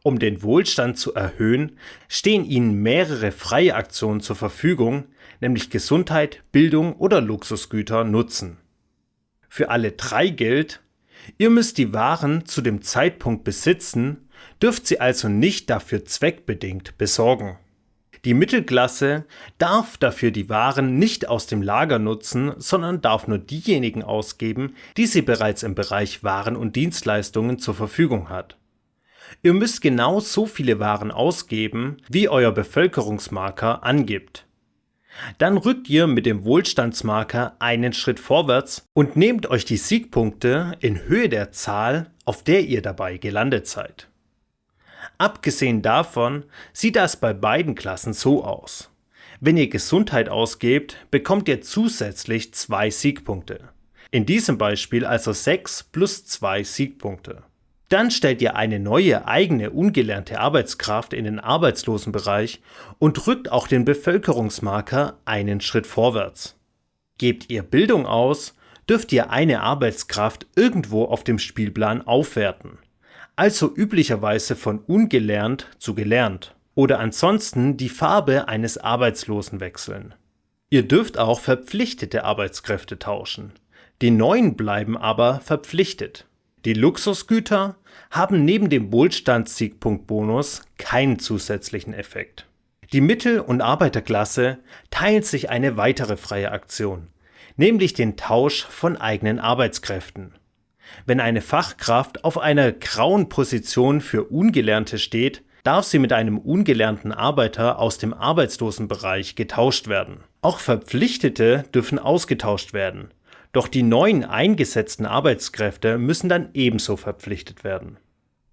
Um den Wohlstand zu erhöhen, stehen ihnen mehrere freie Aktionen zur Verfügung, nämlich Gesundheit, Bildung oder Luxusgüter nutzen. Für alle 3 gilt: Ihr müsst die Waren zu dem Zeitpunkt besitzen, dürft sie also nicht dafür zweckbedingt besorgen. Die Mittelklasse darf dafür die Waren nicht aus dem Lager nutzen, sondern darf nur diejenigen ausgeben, die sie bereits im Bereich Waren und Dienstleistungen zur Verfügung hat. Ihr müsst genau so viele Waren ausgeben, wie euer Bevölkerungsmarker angibt. Dann rückt ihr mit dem Wohlstandsmarker einen Schritt vorwärts und nehmt euch die Siegpunkte in Höhe der Zahl, auf der ihr dabei gelandet seid. Abgesehen davon sieht das bei beiden Klassen so aus. Wenn ihr Gesundheit ausgebt, bekommt ihr zusätzlich 2 Siegpunkte. In diesem Beispiel also 6 plus 2 Siegpunkte. Dann stellt ihr eine neue eigene ungelernte Arbeitskraft in den Arbeitslosenbereich und rückt auch den Bevölkerungsmarker einen Schritt vorwärts. Gebt ihr Bildung aus, dürft ihr eine Arbeitskraft irgendwo auf dem Spielplan aufwerten. Also üblicherweise von ungelernt zu gelernt oder ansonsten die Farbe eines Arbeitslosen wechseln. Ihr dürft auch verpflichtete Arbeitskräfte tauschen. Die neuen bleiben aber verpflichtet. Die Luxusgüter haben neben dem Wohlstandssiegpunktbonus keinen zusätzlichen Effekt. Die Mittel- und Arbeiterklasse teilt sich eine weitere freie Aktion, nämlich den Tausch von eigenen Arbeitskräften. Wenn eine Fachkraft auf einer grauen Position für Ungelernte steht, darf sie mit einem ungelernten Arbeiter aus dem Arbeitslosenbereich getauscht werden. Auch Verpflichtete dürfen ausgetauscht werden, doch die neuen eingesetzten Arbeitskräfte müssen dann ebenso verpflichtet werden.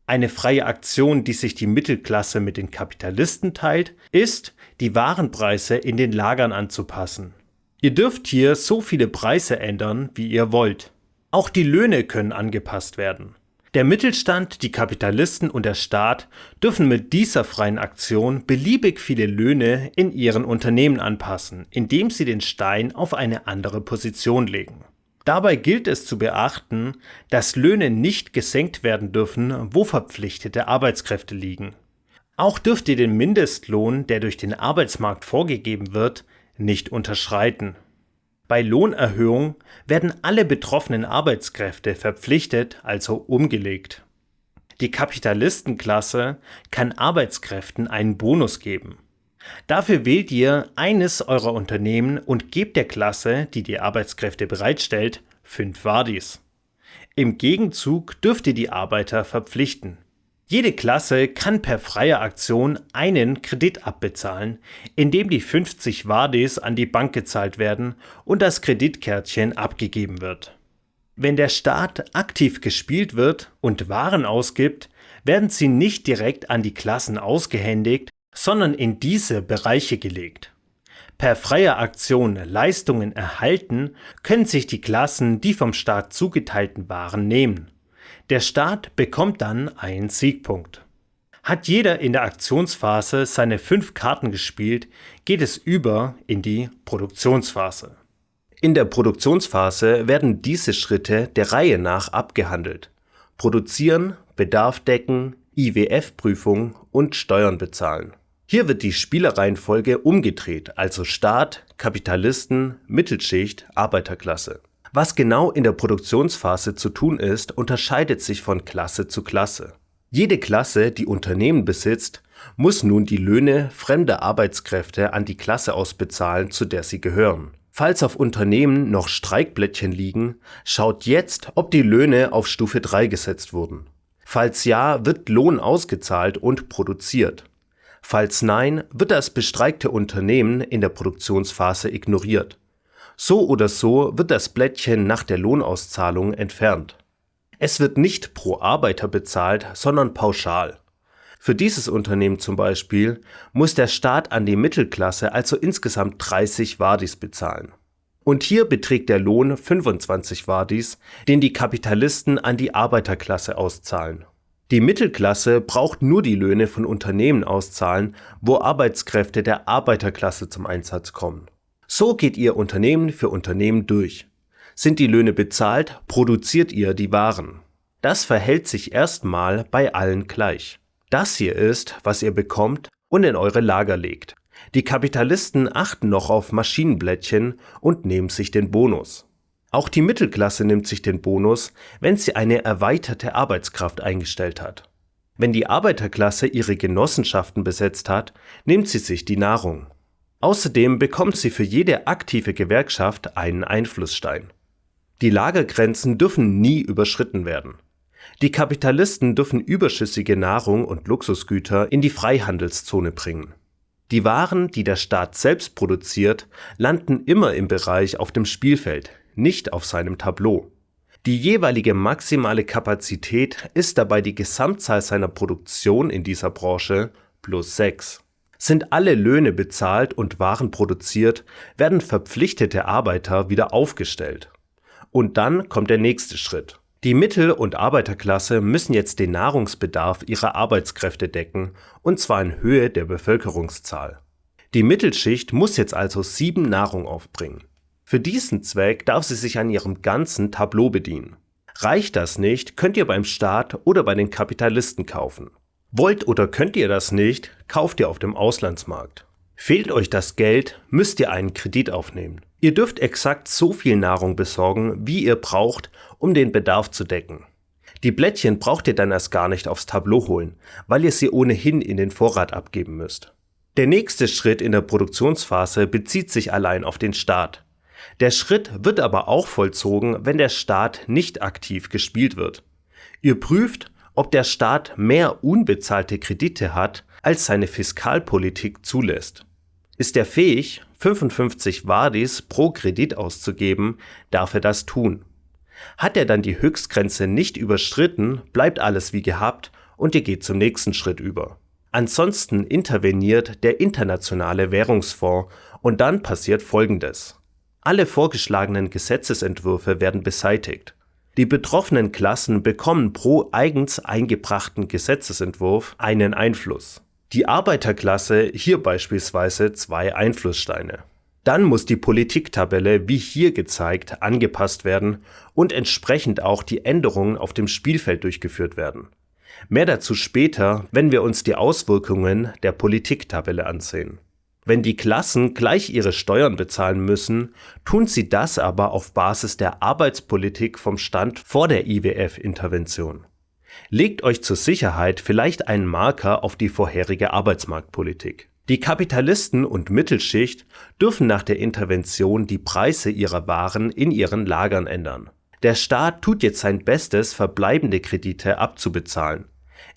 Eine freie Aktion, die sich die Mittelklasse mit den Kapitalisten teilt, ist, die Warenpreise in den Lagern anzupassen. Ihr dürft hier so viele Preise ändern, wie ihr wollt. Auch die Löhne können angepasst werden. Der Mittelstand, die Kapitalisten und der Staat dürfen mit dieser freien Aktion beliebig viele Löhne in ihren Unternehmen anpassen, indem sie den Stein auf eine andere Position legen. Dabei gilt es zu beachten, dass Löhne nicht gesenkt werden dürfen, wo verpflichtete Arbeitskräfte liegen. Auch dürft ihr den Mindestlohn, der durch den Arbeitsmarkt vorgegeben wird, nicht unterschreiten. Bei Lohnerhöhung werden alle betroffenen Arbeitskräfte verpflichtet, also umgelegt. Die Kapitalistenklasse kann Arbeitskräften einen Bonus geben. Dafür wählt ihr eines eurer Unternehmen und gebt der Klasse, die die Arbeitskräfte bereitstellt, 5 Wadis. Im Gegenzug dürft ihr die Arbeiter verpflichten. Jede Klasse kann per freier Aktion einen Kredit abbezahlen, indem die 50 Wadis an die Bank gezahlt werden und das Kreditkärtchen abgegeben wird. Wenn der Staat aktiv gespielt wird und Waren ausgibt, werden sie nicht direkt an die Klassen ausgehändigt, sondern in diese Bereiche gelegt. Per freier Aktion Leistungen erhalten, können sich die Klassen die vom Staat zugeteilten Waren nehmen. Der Staat bekommt dann einen Siegpunkt. Hat jeder in der Aktionsphase seine 5 Karten gespielt, geht es über in die Produktionsphase. In der Produktionsphase werden diese Schritte der Reihe nach abgehandelt. Produzieren, Bedarf decken, IWF-Prüfung und Steuern bezahlen. Hier wird die Spielerreihenfolge umgedreht, also Staat, Kapitalisten, Mittelschicht, Arbeiterklasse. Was genau in der Produktionsphase zu tun ist, unterscheidet sich von Klasse zu Klasse. Jede Klasse, die Unternehmen besitzt, muss nun die Löhne fremder Arbeitskräfte an die Klasse ausbezahlen, zu der sie gehören. Falls auf Unternehmen noch Streikblättchen liegen, schaut jetzt, ob die Löhne auf Stufe 3 gesetzt wurden. Falls ja, wird Lohn ausgezahlt und produziert. Falls nein, wird das bestreikte Unternehmen in der Produktionsphase ignoriert. So oder so wird das Blättchen nach der Lohnauszahlung entfernt. Es wird nicht pro Arbeiter bezahlt, sondern pauschal. Für dieses Unternehmen zum Beispiel muss der Staat an die Mittelklasse also insgesamt 30 Wadis bezahlen. Und hier beträgt der Lohn 25 Wadis, den die Kapitalisten an die Arbeiterklasse auszahlen. Die Mittelklasse braucht nur die Löhne von Unternehmen auszahlen, wo Arbeitskräfte der Arbeiterklasse zum Einsatz kommen. So geht ihr Unternehmen für Unternehmen durch. Sind die Löhne bezahlt, produziert ihr die Waren. Das verhält sich erstmal bei allen gleich. Das hier ist, was ihr bekommt und in eure Lager legt. Die Kapitalisten achten noch auf Maschinenblättchen und nehmen sich den Bonus. Auch die Mittelklasse nimmt sich den Bonus, wenn sie eine erweiterte Arbeitskraft eingestellt hat. Wenn die Arbeiterklasse ihre Genossenschaften besetzt hat, nimmt sie sich die Nahrung. Außerdem bekommt sie für jede aktive Gewerkschaft einen Einflussstein. Die Lagergrenzen dürfen nie überschritten werden. Die Kapitalisten dürfen überschüssige Nahrung und Luxusgüter in die Freihandelszone bringen. Die Waren, die der Staat selbst produziert, landen immer im Bereich auf dem Spielfeld, nicht auf seinem Tableau. Die jeweilige maximale Kapazität ist dabei die Gesamtzahl seiner Produktion in dieser Branche plus 6. Sind alle Löhne bezahlt und Waren produziert, werden verpflichtete Arbeiter wieder aufgestellt. Und dann kommt der nächste Schritt. Die Mittel- und Arbeiterklasse müssen jetzt den Nahrungsbedarf ihrer Arbeitskräfte decken, und zwar in Höhe der Bevölkerungszahl. Die Mittelschicht muss jetzt also 7 Nahrung aufbringen. Für diesen Zweck darf sie sich an ihrem ganzen Tableau bedienen. Reicht das nicht, könnt ihr beim Staat oder bei den Kapitalisten kaufen. Wollt oder könnt ihr das nicht, kauft ihr auf dem Auslandsmarkt. Fehlt euch das Geld, müsst ihr einen Kredit aufnehmen. Ihr dürft exakt so viel Nahrung besorgen, wie ihr braucht, um den Bedarf zu decken. Die Blättchen braucht ihr dann erst gar nicht aufs Tableau holen, weil ihr sie ohnehin in den Vorrat abgeben müsst. Der nächste Schritt in der Produktionsphase bezieht sich allein auf den Staat. Der Schritt wird aber auch vollzogen, wenn der Staat nicht aktiv gespielt wird. Ihr prüft, ob der Staat mehr unbezahlte Kredite hat, als seine Fiskalpolitik zulässt. Ist er fähig, 55 Wadis pro Kredit auszugeben, darf er das tun. Hat er dann die Höchstgrenze nicht überschritten, bleibt alles wie gehabt und ihr geht zum nächsten Schritt über. Ansonsten interveniert der Internationale Währungsfonds und dann passiert Folgendes. Alle vorgeschlagenen Gesetzesentwürfe werden beseitigt. Die betroffenen Klassen bekommen pro eigens eingebrachten Gesetzesentwurf einen Einfluss. Die Arbeiterklasse hier beispielsweise 2 Einflusssteine. Dann muss die Politiktabelle, wie hier gezeigt, angepasst werden und entsprechend auch die Änderungen auf dem Spielfeld durchgeführt werden. Mehr dazu später, wenn wir uns die Auswirkungen der Politiktabelle ansehen. Wenn die Klassen gleich ihre Steuern bezahlen müssen, tun sie das aber auf Basis der Arbeitspolitik vom Stand vor der IWF-Intervention. Legt euch zur Sicherheit vielleicht einen Marker auf die vorherige Arbeitsmarktpolitik. Die Kapitalisten und Mittelschicht dürfen nach der Intervention die Preise ihrer Waren in ihren Lagern ändern. Der Staat tut jetzt sein Bestes, verbleibende Kredite abzubezahlen.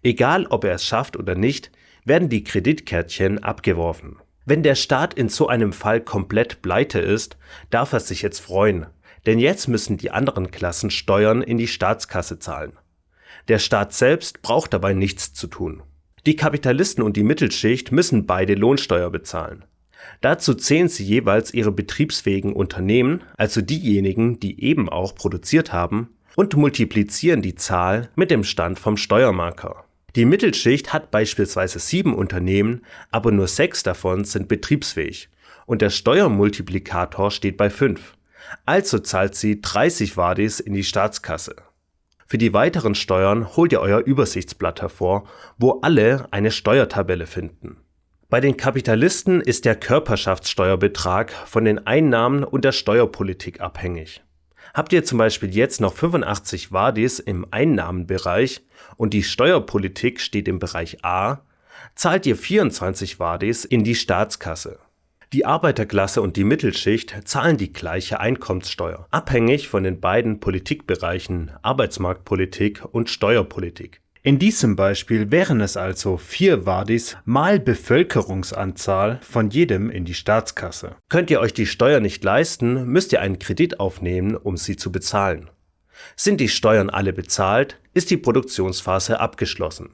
Egal, ob er es schafft oder nicht, werden die Kreditkärtchen abgeworfen. Wenn der Staat in so einem Fall komplett pleite ist, darf er sich jetzt freuen, denn jetzt müssen die anderen Klassen Steuern in die Staatskasse zahlen. Der Staat selbst braucht dabei nichts zu tun. Die Kapitalisten und die Mittelschicht müssen beide Lohnsteuer bezahlen. Dazu zählen sie jeweils ihre betriebsfähigen Unternehmen, also diejenigen, die eben auch produziert haben, und multiplizieren die Zahl mit dem Stand vom Steuermarker. Die Mittelschicht hat beispielsweise 7 Unternehmen, aber nur 6 davon sind betriebsfähig und der Steuermultiplikator steht bei 5. Also zahlt sie 30 Wadis in die Staatskasse. Für die weiteren Steuern holt ihr euer Übersichtsblatt hervor, wo alle eine Steuertabelle finden. Bei den Kapitalisten ist der Körperschaftssteuerbetrag von den Einnahmen und der Steuerpolitik abhängig. Habt ihr zum Beispiel jetzt noch 85 Wadis im Einnahmenbereich und die Steuerpolitik steht im Bereich A, zahlt ihr 24 Wadis in die Staatskasse. Die Arbeiterklasse und die Mittelschicht zahlen die gleiche Einkommenssteuer, abhängig von den beiden Politikbereichen Arbeitsmarktpolitik und Steuerpolitik. In diesem Beispiel wären es also 4 Wadis mal Bevölkerungsanzahl von jedem in die Staatskasse. Könnt ihr euch die Steuer nicht leisten, müsst ihr einen Kredit aufnehmen, um sie zu bezahlen. Sind die Steuern alle bezahlt, ist die Produktionsphase abgeschlossen.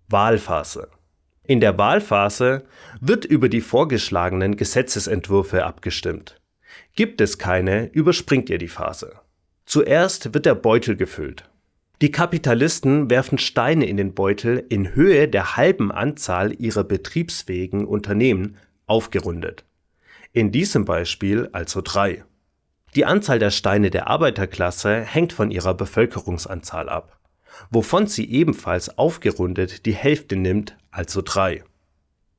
Wahlphase. In der Wahlphase wird über die vorgeschlagenen Gesetzesentwürfe abgestimmt. Gibt es keine, überspringt ihr die Phase. Zuerst wird der Beutel gefüllt. Die Kapitalisten werfen Steine in den Beutel in Höhe der halben Anzahl ihrer betriebsfähigen Unternehmen, aufgerundet. In diesem Beispiel also 3. Die Anzahl der Steine der Arbeiterklasse hängt von ihrer Bevölkerungsanzahl ab, wovon sie ebenfalls aufgerundet die Hälfte nimmt, also 3.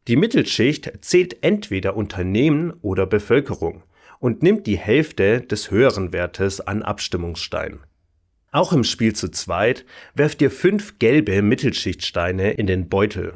Die Mittelschicht zählt entweder Unternehmen oder Bevölkerung und nimmt die Hälfte des höheren Wertes an Abstimmungssteinen. Auch im Spiel zu zweit werft ihr 5 gelbe Mittelschichtsteine in den Beutel.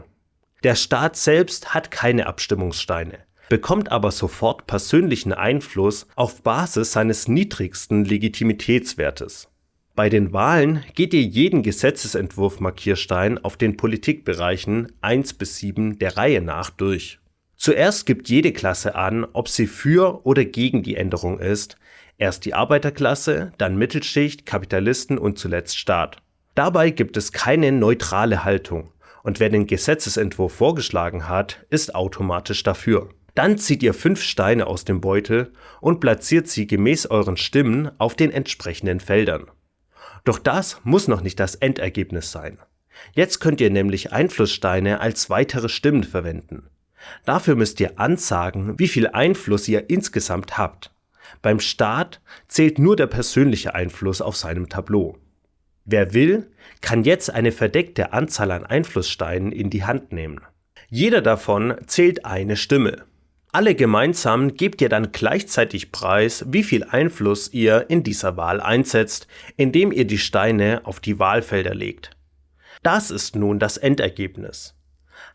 Der Staat selbst hat keine Abstimmungssteine, bekommt aber sofort persönlichen Einfluss auf Basis seines niedrigsten Legitimitätswertes. Bei den Wahlen geht ihr jeden Gesetzesentwurf-Markierstein auf den Politikbereichen 1 bis 7 der Reihe nach durch. Zuerst gibt jede Klasse an, ob sie für oder gegen die Änderung ist, erst die Arbeiterklasse, dann Mittelschicht, Kapitalisten und zuletzt Staat. Dabei gibt es keine neutrale Haltung und wer den Gesetzesentwurf vorgeschlagen hat, ist automatisch dafür. Dann zieht ihr 5 Steine aus dem Beutel und platziert sie gemäß euren Stimmen auf den entsprechenden Feldern. Doch das muss noch nicht das Endergebnis sein. Jetzt könnt ihr nämlich Einflusssteine als weitere Stimmen verwenden. Dafür müsst ihr ansagen, wie viel Einfluss ihr insgesamt habt. Beim Staat zählt nur der persönliche Einfluss auf seinem Tableau. Wer will, kann jetzt eine verdeckte Anzahl an Einflusssteinen in die Hand nehmen. Jeder davon zählt eine Stimme. Alle gemeinsam gebt ihr dann gleichzeitig preis, wie viel Einfluss ihr in dieser Wahl einsetzt, indem ihr die Steine auf die Wahlfelder legt. Das ist nun das Endergebnis.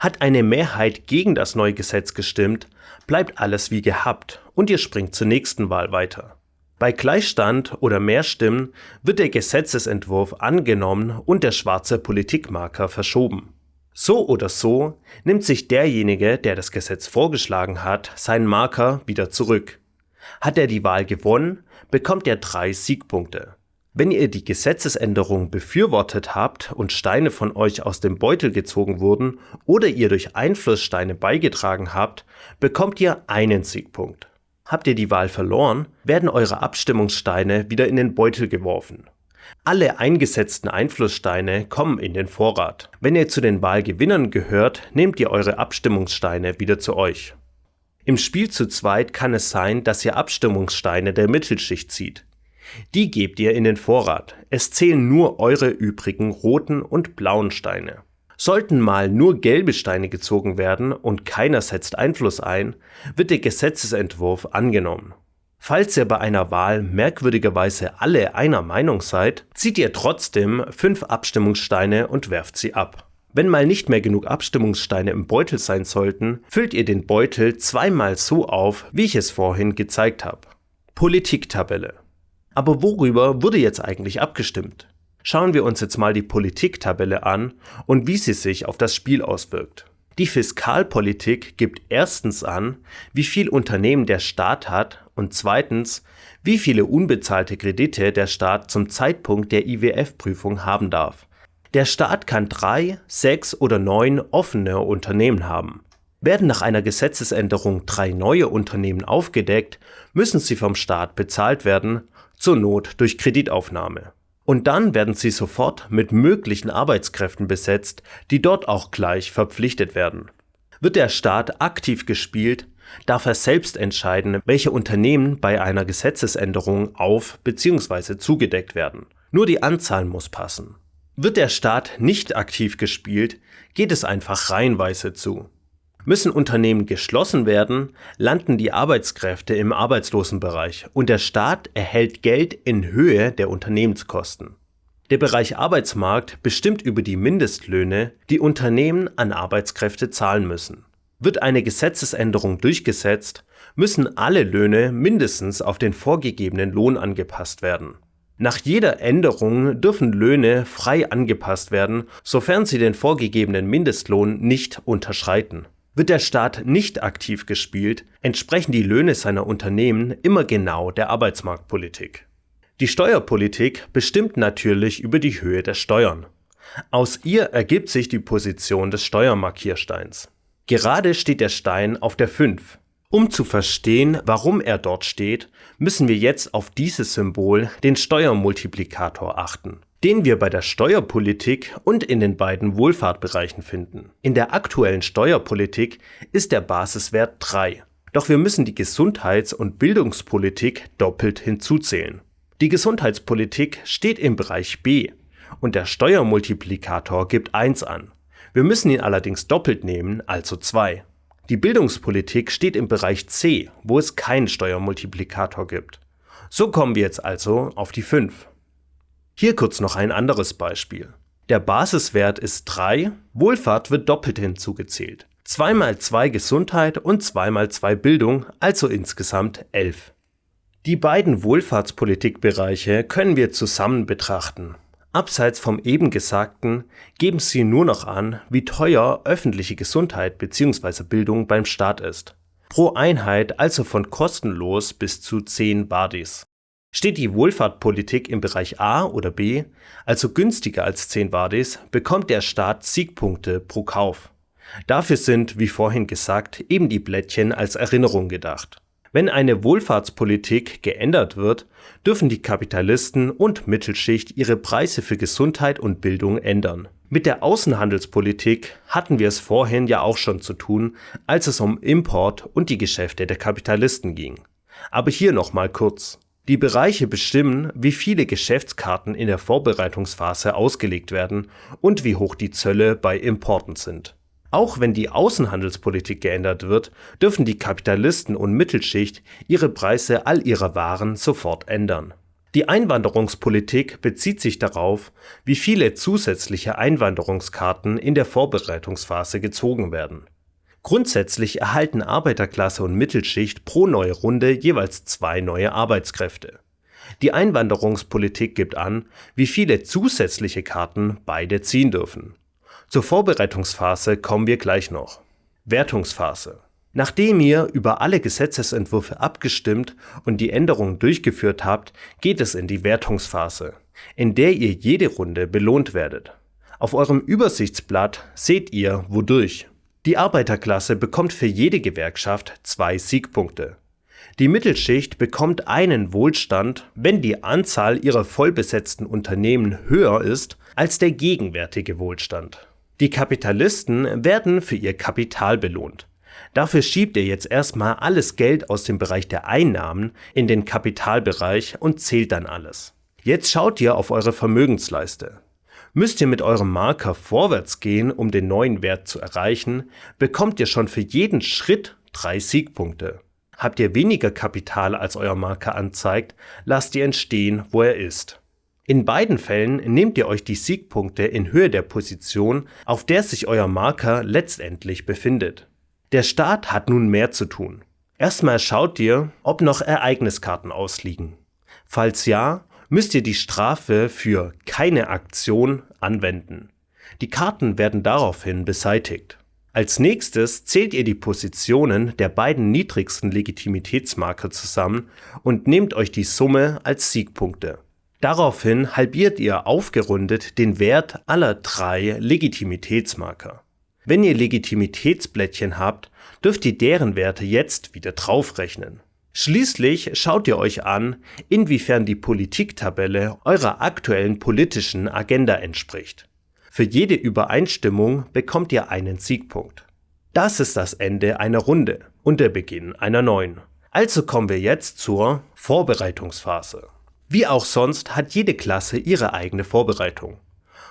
Hat eine Mehrheit gegen das neue Gesetz gestimmt, bleibt alles wie gehabt und ihr springt zur nächsten Wahl weiter. Bei Gleichstand oder mehr Stimmen wird der Gesetzesentwurf angenommen und der schwarze Politikmarker verschoben. So oder so nimmt sich derjenige, der das Gesetz vorgeschlagen hat, seinen Marker wieder zurück. Hat er die Wahl gewonnen, bekommt er 3 Siegpunkte. Wenn ihr die Gesetzesänderung befürwortet habt und Steine von euch aus dem Beutel gezogen wurden oder ihr durch Einflusssteine beigetragen habt, bekommt ihr 1 Siegpunkt. Habt ihr die Wahl verloren, werden eure Abstimmungssteine wieder in den Beutel geworfen. Alle eingesetzten Einflusssteine kommen in den Vorrat. Wenn ihr zu den Wahlgewinnern gehört, nehmt ihr eure Abstimmungssteine wieder zu euch. Im Spiel zu zweit kann es sein, dass ihr Abstimmungssteine der Mittelschicht zieht. Die gebt ihr in den Vorrat. Es zählen nur eure übrigen roten und blauen Steine. Sollten mal nur gelbe Steine gezogen werden und keiner setzt Einfluss ein, wird der Gesetzesentwurf angenommen. Falls ihr bei einer Wahl merkwürdigerweise alle einer Meinung seid, zieht ihr trotzdem 5 Abstimmungssteine und werft sie ab. Wenn mal nicht mehr genug Abstimmungssteine im Beutel sein sollten, füllt ihr den Beutel 2-mal so auf, wie ich es vorhin gezeigt habe. Politiktabelle. Aber worüber wurde jetzt eigentlich abgestimmt? Schauen wir uns jetzt mal die Politiktabelle an und wie sie sich auf das Spiel auswirkt. Die Fiskalpolitik gibt erstens an, wie viel Unternehmen der Staat hat und zweitens, wie viele unbezahlte Kredite der Staat zum Zeitpunkt der IWF-Prüfung haben darf. Der Staat kann 3, 6 oder 9 offene Unternehmen haben. Werden nach einer Gesetzesänderung 3 neue Unternehmen aufgedeckt, müssen sie vom Staat bezahlt werden, zur Not durch Kreditaufnahme. Und dann werden sie sofort mit möglichen Arbeitskräften besetzt, die dort auch gleich verpflichtet werden. Wird der Staat aktiv gespielt, darf er selbst entscheiden, welche Unternehmen bei einer Gesetzesänderung auf- bzw. zugedeckt werden. Nur die Anzahl muss passen. Wird der Staat nicht aktiv gespielt, geht es einfach reihenweise zu. Müssen Unternehmen geschlossen werden, landen die Arbeitskräfte im Arbeitslosenbereich und der Staat erhält Geld in Höhe der Unternehmenskosten. Der Bereich Arbeitsmarkt bestimmt über die Mindestlöhne, die Unternehmen an Arbeitskräfte zahlen müssen. Wird eine Gesetzesänderung durchgesetzt, müssen alle Löhne mindestens auf den vorgegebenen Lohn angepasst werden. Nach jeder Änderung dürfen Löhne frei angepasst werden, sofern sie den vorgegebenen Mindestlohn nicht unterschreiten. Wird der Staat nicht aktiv gespielt, entsprechen die Löhne seiner Unternehmen immer genau der Arbeitsmarktpolitik. Die Steuerpolitik bestimmt natürlich über die Höhe der Steuern. Aus ihr ergibt sich die Position des Steuermarkiersteins. Gerade steht der Stein auf der 5. Um zu verstehen, warum er dort steht, müssen wir jetzt auf dieses Symbol, den Steuermultiplikator, achten, den wir bei der Steuerpolitik und in den beiden Wohlfahrtbereichen finden. In der aktuellen Steuerpolitik ist der Basiswert 3, doch wir müssen die Gesundheits- und Bildungspolitik doppelt hinzuzählen. Die Gesundheitspolitik steht im Bereich B und der Steuermultiplikator gibt 1 an. Wir müssen ihn allerdings doppelt nehmen, also 2. Die Bildungspolitik steht im Bereich C, wo es keinen Steuermultiplikator gibt. So kommen wir jetzt also auf die 5. Hier kurz noch ein anderes Beispiel. Der Basiswert ist 3, Wohlfahrt wird doppelt hinzugezählt. 2 mal 2 Gesundheit und 2 mal 2 Bildung, also insgesamt 11. Die beiden Wohlfahrtspolitikbereiche können wir zusammen betrachten. Abseits vom eben Gesagten geben sie nur noch an, wie teuer öffentliche Gesundheit bzw. Bildung beim Staat ist. Pro Einheit also von kostenlos bis zu 10 Badis. Steht die Wohlfahrtpolitik im Bereich A oder B, also günstiger als 10 Badis, bekommt der Staat Siegpunkte pro Kauf. Dafür sind, wie vorhin gesagt, eben die Blättchen als Erinnerung gedacht. Wenn eine Wohlfahrtspolitik geändert wird, dürfen die Kapitalisten und Mittelschicht ihre Preise für Gesundheit und Bildung ändern. Mit der Außenhandelspolitik hatten wir es vorhin ja auch schon zu tun, als es um Import und die Geschäfte der Kapitalisten ging. Aber hier nochmal kurz. Die Bereiche bestimmen, wie viele Geschäftskarten in der Vorbereitungsphase ausgelegt werden und wie hoch die Zölle bei Importen sind. Auch wenn die Außenhandelspolitik geändert wird, dürfen die Kapitalisten und Mittelschicht ihre Preise all ihrer Waren sofort ändern. Die Einwanderungspolitik bezieht sich darauf, wie viele zusätzliche Einwanderungskarten in der Vorbereitungsphase gezogen werden. Grundsätzlich erhalten Arbeiterklasse und Mittelschicht pro neue Runde jeweils 2 neue Arbeitskräfte. Die Einwanderungspolitik gibt an, wie viele zusätzliche Karten beide ziehen dürfen. Zur Vorbereitungsphase kommen wir gleich noch. Wertungsphase. Nachdem ihr über alle Gesetzesentwürfe abgestimmt und die Änderungen durchgeführt habt, geht es in die Wertungsphase, in der ihr jede Runde belohnt werdet. Auf eurem Übersichtsblatt seht ihr, wodurch. Die Arbeiterklasse bekommt für jede Gewerkschaft 2 Siegpunkte. Die Mittelschicht bekommt einen Wohlstand, wenn die Anzahl ihrer vollbesetzten Unternehmen höher ist als der gegenwärtige Wohlstand. Die Kapitalisten werden für ihr Kapital belohnt. Dafür schiebt ihr jetzt erstmal alles Geld aus dem Bereich der Einnahmen in den Kapitalbereich und zählt dann alles. Jetzt schaut ihr auf eure Vermögensleiste. Müsst ihr mit eurem Marker vorwärts gehen, um den neuen Wert zu erreichen, bekommt ihr schon für jeden Schritt 3 Siegpunkte. Habt ihr weniger Kapital als euer Marker anzeigt, lasst ihr ihn stehen, wo er ist. In beiden Fällen nehmt ihr euch die Siegpunkte in Höhe der Position, auf der sich euer Marker letztendlich befindet. Der Staat hat nun mehr zu tun. Erstmal schaut ihr, ob noch Ereigniskarten ausliegen. Falls ja, müsst ihr die Strafe für keine Aktion anwenden. Die Karten werden daraufhin beseitigt. Als nächstes zählt ihr die Positionen der beiden niedrigsten Legitimitätsmarker zusammen und nehmt euch die Summe als Siegpunkte. Daraufhin halbiert ihr aufgerundet den Wert aller 3 Legitimitätsmarker. Wenn ihr Legitimitätsblättchen habt, dürft ihr deren Werte jetzt wieder draufrechnen. Schließlich schaut ihr euch an, inwiefern die Politiktabelle eurer aktuellen politischen Agenda entspricht. Für jede Übereinstimmung bekommt ihr einen Siegpunkt. Das ist das Ende einer Runde und der Beginn einer neuen. Also kommen wir jetzt zur Vorbereitungsphase. Wie auch sonst hat jede Klasse ihre eigene Vorbereitung.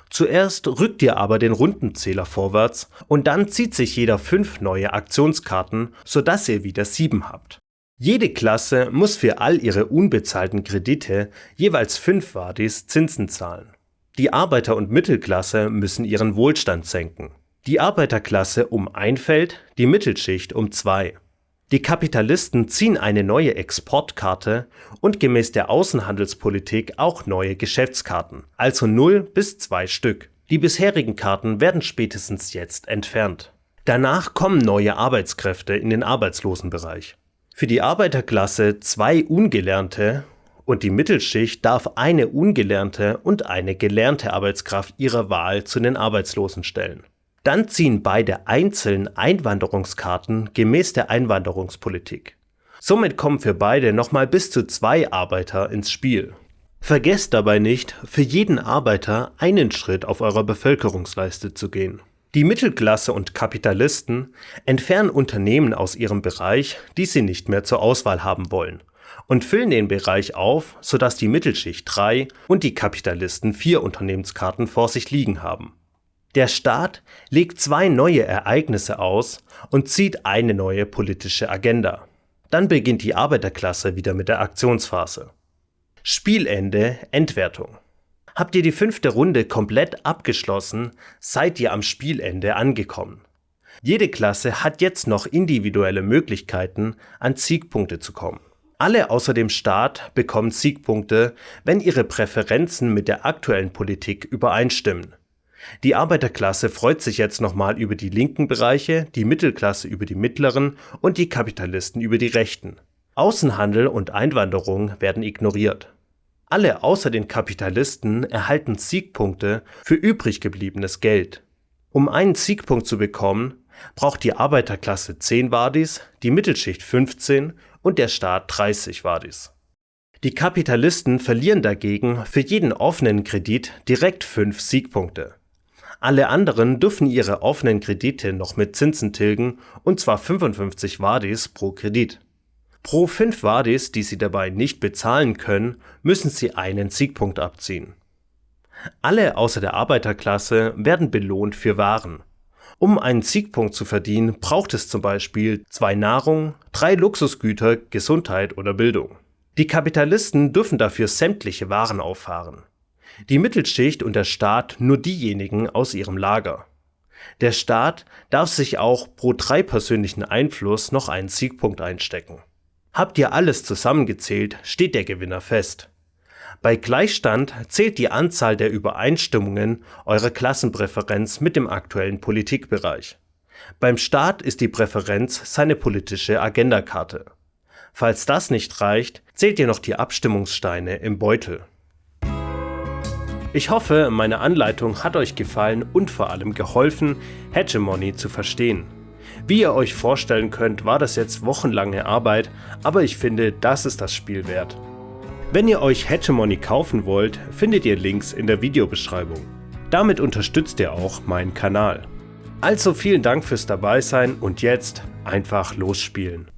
Zuerst rückt ihr aber den Rundenzähler vorwärts und dann zieht sich jeder 5 neue Aktionskarten, sodass ihr wieder 7 habt. Jede Klasse muss für all ihre unbezahlten Kredite jeweils 5 Wadis Zinsen zahlen. Die Arbeiter- und Mittelklasse müssen ihren Wohlstand senken. Die Arbeiterklasse um 1 Feld, die Mittelschicht um 2. Die Kapitalisten ziehen eine neue Exportkarte und gemäß der Außenhandelspolitik auch neue Geschäftskarten, also 0 bis 2 Stück. Die bisherigen Karten werden spätestens jetzt entfernt. Danach kommen neue Arbeitskräfte in den Arbeitslosenbereich. Für die Arbeiterklasse 2 Ungelernte und die Mittelschicht darf eine ungelernte und eine gelernte Arbeitskraft ihrer Wahl zu den Arbeitslosen stellen. Dann ziehen beide einzeln Einwanderungskarten gemäß der Einwanderungspolitik. Somit kommen für beide nochmal bis zu 2 Arbeiter ins Spiel. Vergesst dabei nicht, für jeden Arbeiter einen Schritt auf eurer Bevölkerungsleiste zu gehen. Die Mittelklasse und Kapitalisten entfernen Unternehmen aus ihrem Bereich, die sie nicht mehr zur Auswahl haben wollen, und füllen den Bereich auf, sodass die Mittelschicht 3 und die Kapitalisten 4 Unternehmenskarten vor sich liegen haben. Der Staat legt 2 neue Ereignisse aus und zieht eine neue politische Agenda. Dann beginnt die Arbeiterklasse wieder mit der Aktionsphase. Spielende, Endwertung. Habt ihr die 5. Runde komplett abgeschlossen, seid ihr am Spielende angekommen. Jede Klasse hat jetzt noch individuelle Möglichkeiten, an Siegpunkte zu kommen. Alle außer dem Staat bekommen Siegpunkte, wenn ihre Präferenzen mit der aktuellen Politik übereinstimmen. Die Arbeiterklasse freut sich jetzt nochmal über die linken Bereiche, die Mittelklasse über die mittleren und die Kapitalisten über die rechten. Außenhandel und Einwanderung werden ignoriert. Alle außer den Kapitalisten erhalten Siegpunkte für übrig gebliebenes Geld. Um einen Siegpunkt zu bekommen, braucht die Arbeiterklasse 10 Wadis, die Mittelschicht 15 und der Staat 30 Wadis. Die Kapitalisten verlieren dagegen für jeden offenen Kredit direkt 5 Siegpunkte. Alle anderen dürfen ihre offenen Kredite noch mit Zinsen tilgen, und zwar 55 Wadis pro Kredit. Pro 5 Wadis, die sie dabei nicht bezahlen können, müssen sie einen Siegpunkt abziehen. Alle außer der Arbeiterklasse werden belohnt für Waren. Um einen Siegpunkt zu verdienen, braucht es zum Beispiel 2 Nahrung, 3 Luxusgüter, Gesundheit oder Bildung. Die Kapitalisten dürfen dafür sämtliche Waren auffahren. Die Mittelschicht und der Staat nur diejenigen aus ihrem Lager. Der Staat darf sich auch pro 3 persönlichen Einfluss noch einen Siegpunkt einstecken. Habt ihr alles zusammengezählt, steht der Gewinner fest. Bei Gleichstand zählt die Anzahl der Übereinstimmungen eurer Klassenpräferenz mit dem aktuellen Politikbereich. Beim Staat ist die Präferenz seine politische Agendakarte. Falls das nicht reicht, zählt ihr noch die Abstimmungssteine im Beutel. Ich hoffe, meine Anleitung hat euch gefallen und vor allem geholfen, Hegemony zu verstehen. Wie ihr euch vorstellen könnt, war das jetzt wochenlange Arbeit, aber ich finde, das ist das Spiel wert. Wenn ihr euch Hegemony kaufen wollt, findet ihr Links in der Videobeschreibung. Damit unterstützt ihr auch meinen Kanal. Also vielen Dank fürs Dabeisein und jetzt einfach losspielen.